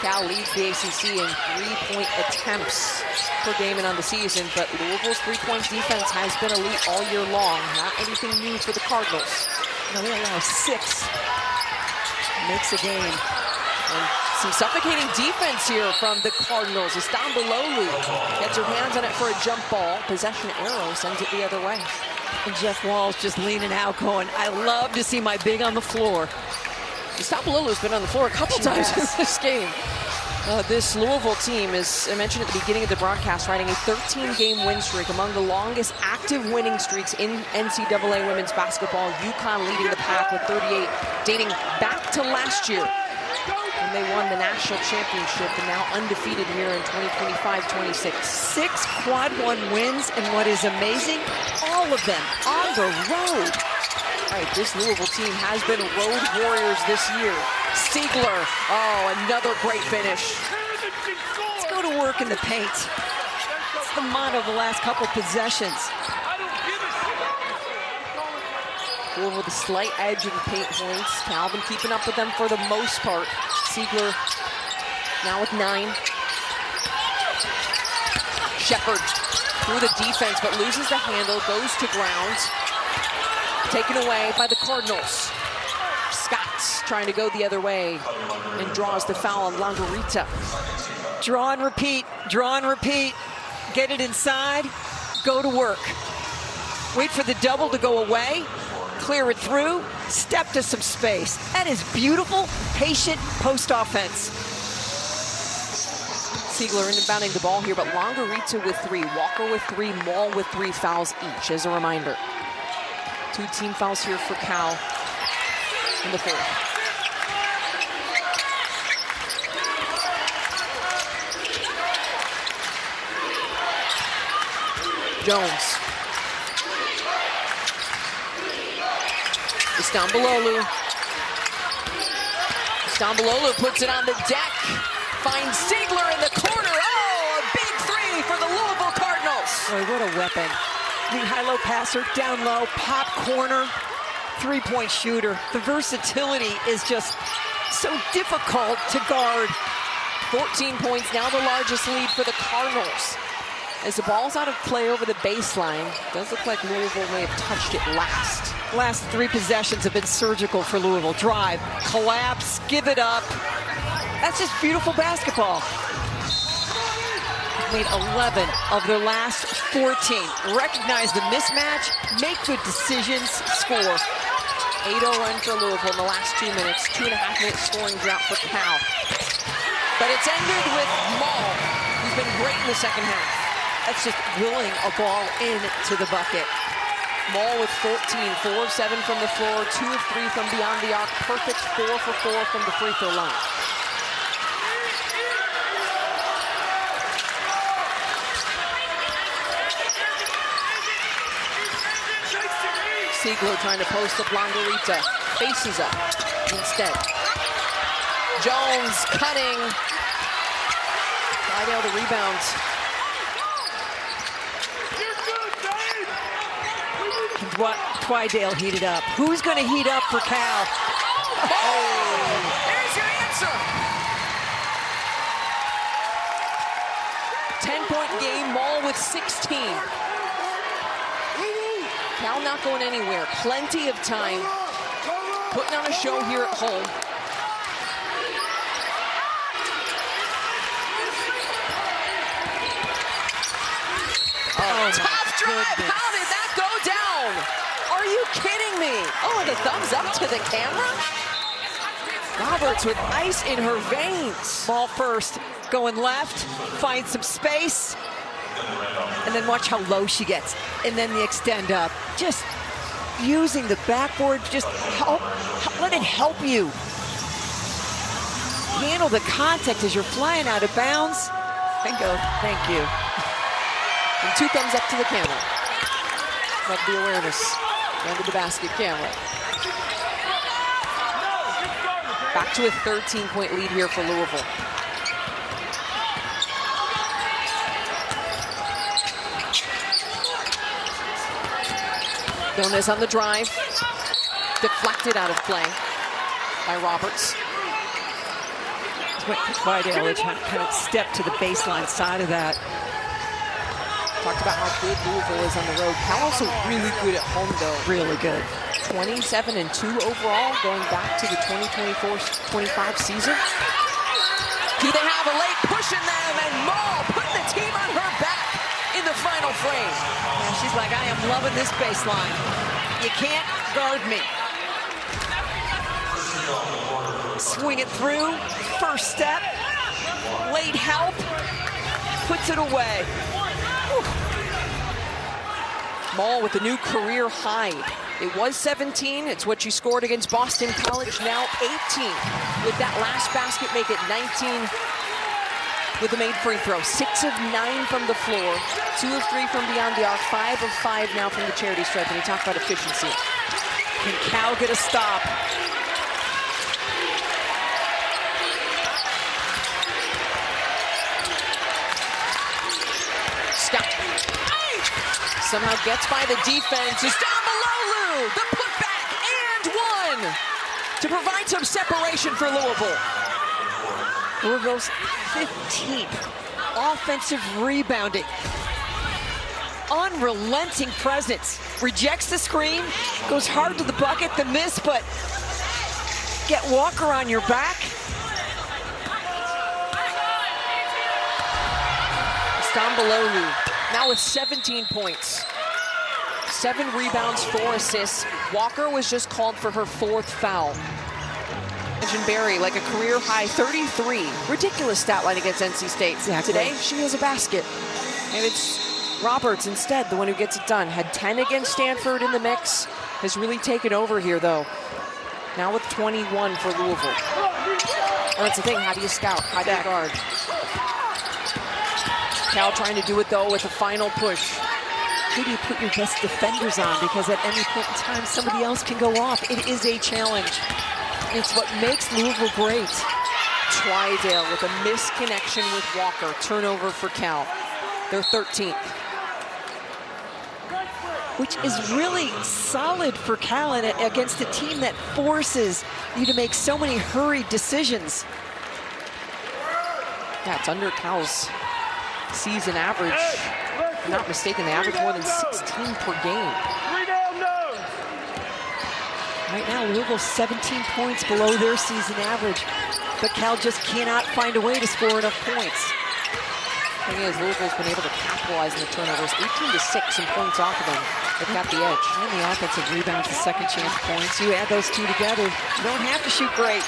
Cal leads the ACC in 3-point attempts per game and on the season, but Louisville's 3-point defense has been elite all year long. Not anything new for the Cardinals. Now they allow 6 makes a game. And some suffocating defense here from the Cardinals. Istanbulluoglu gets her hands on it for a jump ball. Possession arrow sends it the other way. And Jeff Walz just leaning out, going, I love to see my big on the floor. Istanbulluoglu's been on the floor a couple times in this game. This Louisville team, as I mentioned at the beginning of the broadcast, riding a 13-game win streak, among the longest active winning streaks in NCAA women's basketball. UConn leading the pack with 38, dating back to last year when they won the national championship, and now undefeated here in 2025-26. 6 quad 1 wins, and what is amazing, all of them on the road. Right, this Louisville team has been road warriors this year. Ziegler, another great finish. Let's go to work in the paint. That's the motto of the last couple possessions. Louisville with a slight edge in paint points. Calvin keeping up with them for the most part. Ziegler now with 9. Sheppard through the defense, but loses the handle, goes to ground. Taken away by the Cardinals. Scott's trying to go the other way and draws the foul on Langarita. Draw and repeat, draw and repeat. Get it inside, go to work. Wait for the double to go away, clear it through, step to some space. That is beautiful, patient post offense. Ziegler inbounding the ball here, but Langarita with 3, Walker with 3, Maul with 3 fouls each, as a reminder. 2 team fouls here for Cal in the fourth. Jones. Istanbulluoglu. Istanbulluoglu puts it on the deck. Finds Ziegler in the corner. Oh, a big 3 for the Louisville Cardinals. Boy, what a weapon. The high-low passer, down low, pop corner, three-point shooter. The versatility is just so difficult to guard. 14 points, now the largest lead for the Cardinals. As the ball's out of play over the baseline, does look like Louisville may have touched it last. Last 3 possessions have been surgical for Louisville. Drive, collapse, give it up. That's just beautiful basketball. Made 11 of their last 14. Recognize the mismatch, make good decisions, score. 8-0 run for Louisville in the last 2 minutes. 2.5-minute scoring drought for Cal. But it's ended with Maul, who's been great in the second half. That's just willing a ball into the bucket. Maul with 14, 4 of 7 from the floor, 2 of 3 from beyond the arc, perfect 4 for 4 from the free throw line. Ziegler trying to post up Longarita, faces up instead. Jones cutting. Twidale the rebounds. Twidale heated up. Who's going to heat up for Cal? Oh! There's your answer. 10-point game, Maul with 16. Cal not going anywhere. Plenty of time. Putting on a show here at home. Oh, tough drive. Goodness. How did that go down? Are you kidding me? Oh, and a thumbs up to the camera. Roberts with ice in her veins. Ball first, going left, find some space, and then watch how low she gets. And then the extend up. Just using the backboard, just let it help you. Handle the contact as you're flying out of bounds. And go, thank you. And 2 thumbs up to the camera. Love the awareness. Under the basket, camera. Back to a 13-point lead here for Louisville. Gomez on the drive. Deflected out of play by Roberts. Twidale kind of step to the baseline side of that. Talked about how good Louisville is on the road. Cal also really good at home, though. Really good. 27-2 overall, going back to the 2024-25 season. Do they have a late pushing them? And Maul putting the team on her back in the final frame. Yeah, she's like, I am loving this baseline. You can't guard me. Swing it through, first step, late help, puts it away. Maul with a new career high. It was 17. It's what she scored against Boston College. Now 18. With that last basket, make it 19 with a made free throw. 6 of 9 from the floor. 2 of 3 from beyond the arc. 5 of 5 now from the charity stripe. And you talk about efficiency. Can Cal get a stop? Scott somehow gets by the defense. Istanbulluoglu, the putback, and 1 to provide some separation for Louisville. Louisville's 15th offensive rebounding. Unrelenting presence. Rejects the screen, goes hard to the bucket, the miss, but get Walker on your back. Istanbulluoglu now with 17 points. 7 rebounds, 4 assists. Walker was just called for her 4th foul. Barry, like a career high 33. Ridiculous stat line against NC State. Exactly. Today, she has a basket. And it's Roberts instead, the one who gets it done. Had 10 against Stanford in the mix. Has really taken over here, though. Now with 21 for Louisville. And that's the thing, how do you scout? How do you guard? Cal trying to do it, though, with a final push. Who do you put your best defenders on? Because at any point in time, somebody else can go off. It is a challenge. It's what makes Louisville great. Twidale with a misconnection with Walker. Turnover for Cal. They're 13th. which is really solid for Cal against a team that forces you to make so many hurried decisions. Yeah, it's under Cal's season average. If I'm not mistaken, they average more than 16 per game. Right now, Louisville's 17 points below their season average, but Cal just cannot find a way to score enough points. The thing is, Louisville's been able to capitalize on the turnovers, 18-6 in points off of them. They've got the edge. And the offensive rebounds, the second chance points. You add those two together, you don't have to shoot great.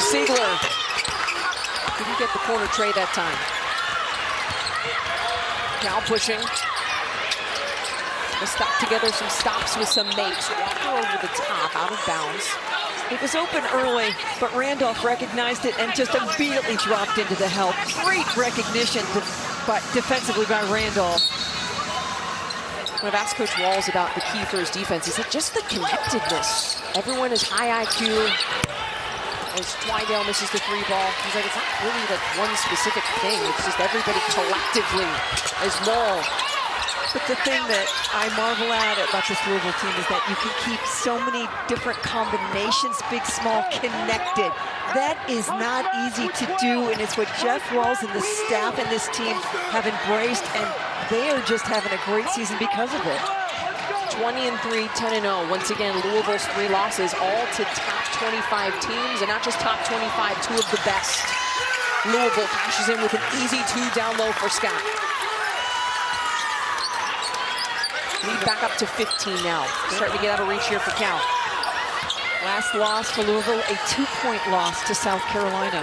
Ziegler didn't get the corner trade that time. Cal pushing. They stop together some stops with some makes. Walker over the top, out of bounds. It was open early, but Randolph recognized it and just immediately dropped into the help. Great recognition defensively by Randolph. When I've asked Coach Walz about the key for his defense, he said just the connectedness. Everyone is high IQ. As Twydale misses the three ball, he's like, it's not really like one specific thing. It's just everybody collectively as Maul. But the thing that I marvel at about this Louisville team is that you can keep so many different combinations, big, small, connected. That is not easy to do, and it's what Jeff Walz and the staff and this team have embraced, and they are just having a great season because of it. 20-3, 10-0. Once again, Louisville's 3 losses, all to top 25 teams, and not just top 25, 2 of the best. Louisville cashes in with an easy 2 down low for Scott. Lead back up to 15 now. Starting to get out of reach here for Cal. Last loss for Louisville, a 2-point loss to South Carolina.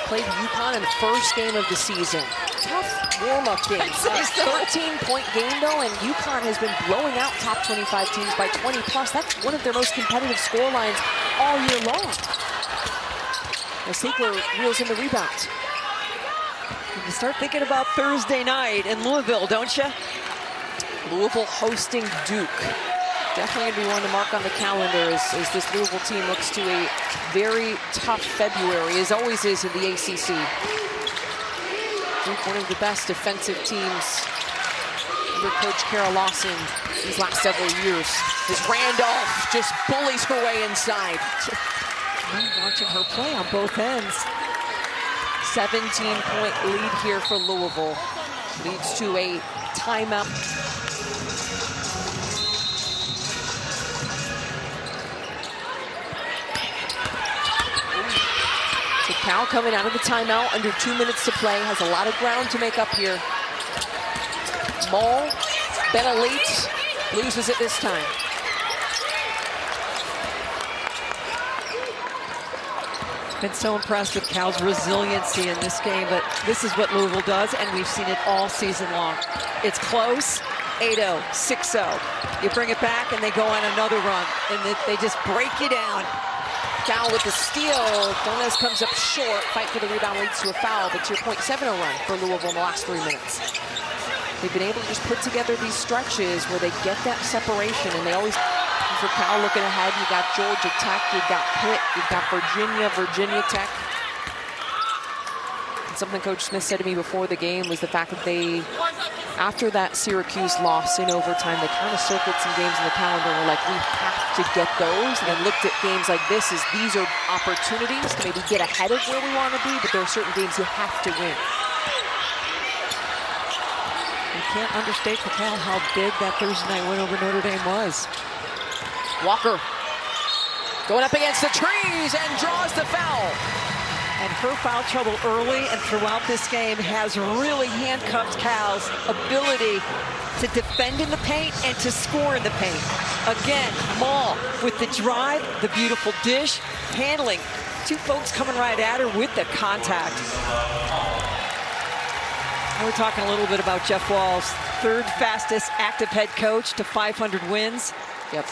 Played UConn in the first game of the season. Tough warm-up game. 13-point game though, and UConn has been blowing out top 25 teams by 20 plus. That's one of their most competitive score lines all year long. Now Ziegler reels in the rebounds. You start thinking about Thursday night in Louisville, don't you? Louisville hosting Duke. Definitely going to be one to mark on the calendar as this Louisville team looks to a very tough February, as always is in the ACC. Duke, one of the best defensive teams under Coach Carol Lawson these last several years. As Randolph just bullies her way inside. I'm watching her play on both ends. 17-point lead here for Louisville. Leads to a timeout. So Cal coming out of the timeout, under 2 minutes to play, has a lot of ground to make up here. Maul, been elite, loses it this time. Been so impressed with Cal's resiliency in this game, but this is what Louisville does, and we've seen it all season long. It's close, 8-0, 6-0. You bring it back, and they go on another run, and they just break you down. Cal with the steal. Gomez comes up short. Fight for the rebound leads to a foul, but to your point, 7-0 run for Louisville in the last 3 minutes. They've been able to just put together these stretches where they get that separation, and they always... For Cal looking ahead, you got Georgia Tech, you got Pitt, you've got Virginia Tech. And something Coach Smith said to me before the game was the fact that they, after that Syracuse loss in overtime, they kind of circled some games in the calendar and were like, we have to get those. And then looked at games like this as these are opportunities to maybe get ahead of where we want to be, but there are certain games you have to win. You can't understate for Cal how big that Thursday night win over Notre Dame was. Walker going up against the trees and draws the foul. And her foul trouble early and throughout this game has really handcuffed Cal's ability to defend in the paint and to score in the paint. Again, Maul with the drive, the beautiful dish, handling. 2 folks coming right at her with the contact. And we're talking a little bit about Jeff Walz, 3rd fastest active head coach to 500 wins. Yep.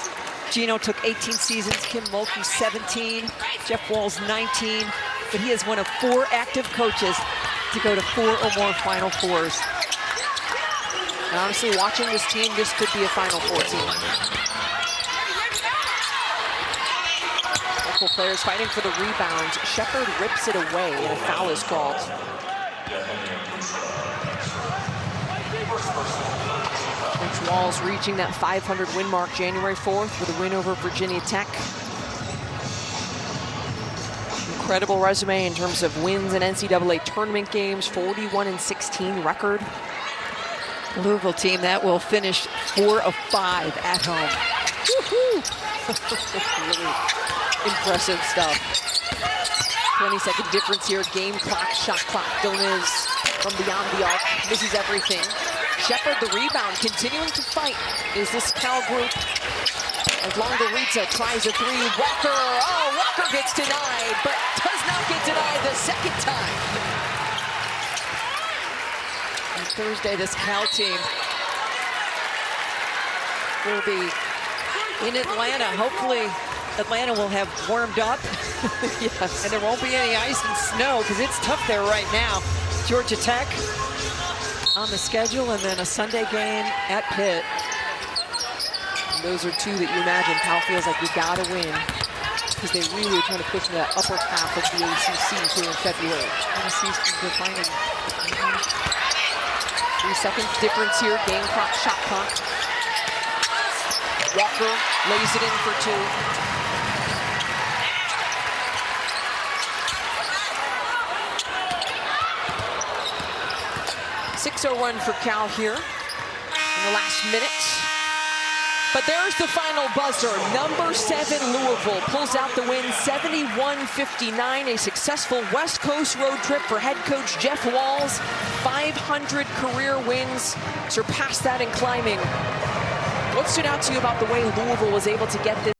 Gino took 18 seasons, Kim Mulkey 17, Jeff Walz 19, but he is one of 4 active coaches to go to 4 or more Final Fours. And honestly, watching this team, this could be a Final Four team. Local players fighting for the rebound. Sheppard rips it away, and a foul is called. Walz reaching that 500 win mark January 4th with a win over Virginia Tech. Incredible resume in terms of wins in NCAA tournament games, 41-16 record. Louisville team that will finish 4 of 5 at home. Woohoo! Really impressive stuff. 20-second difference here. Game clock, shot clock. Gomez from beyond the arc. This is everything. Sheppard, the rebound, continuing to fight. Is this Cal group? As Longorizza tries a three. Walker, oh, Walker gets denied, but does not get denied the second time. On Thursday, this Cal team will be in Atlanta. Hopefully, Atlanta will have warmed up. Yes. And there won't be any ice and snow because it's tough there right now. Georgia Tech on the schedule, and then a Sunday game at Pitt. And those are two that you imagine Cal feels like we gotta win because they really are trying to push in the upper half of the ACC here in February. Tennessee's defining. 3 seconds difference here. Game clock, shot clock. Walker lays it in for 2. .601 for Cal here in the last minute. But there's the final buzzer. Number 7 Louisville pulls out the win, 71-59. A successful West Coast road trip for head coach Jeff Walz. 500 career wins, surpassed that in climbing. What stood out to you about the way Louisville was able to get this?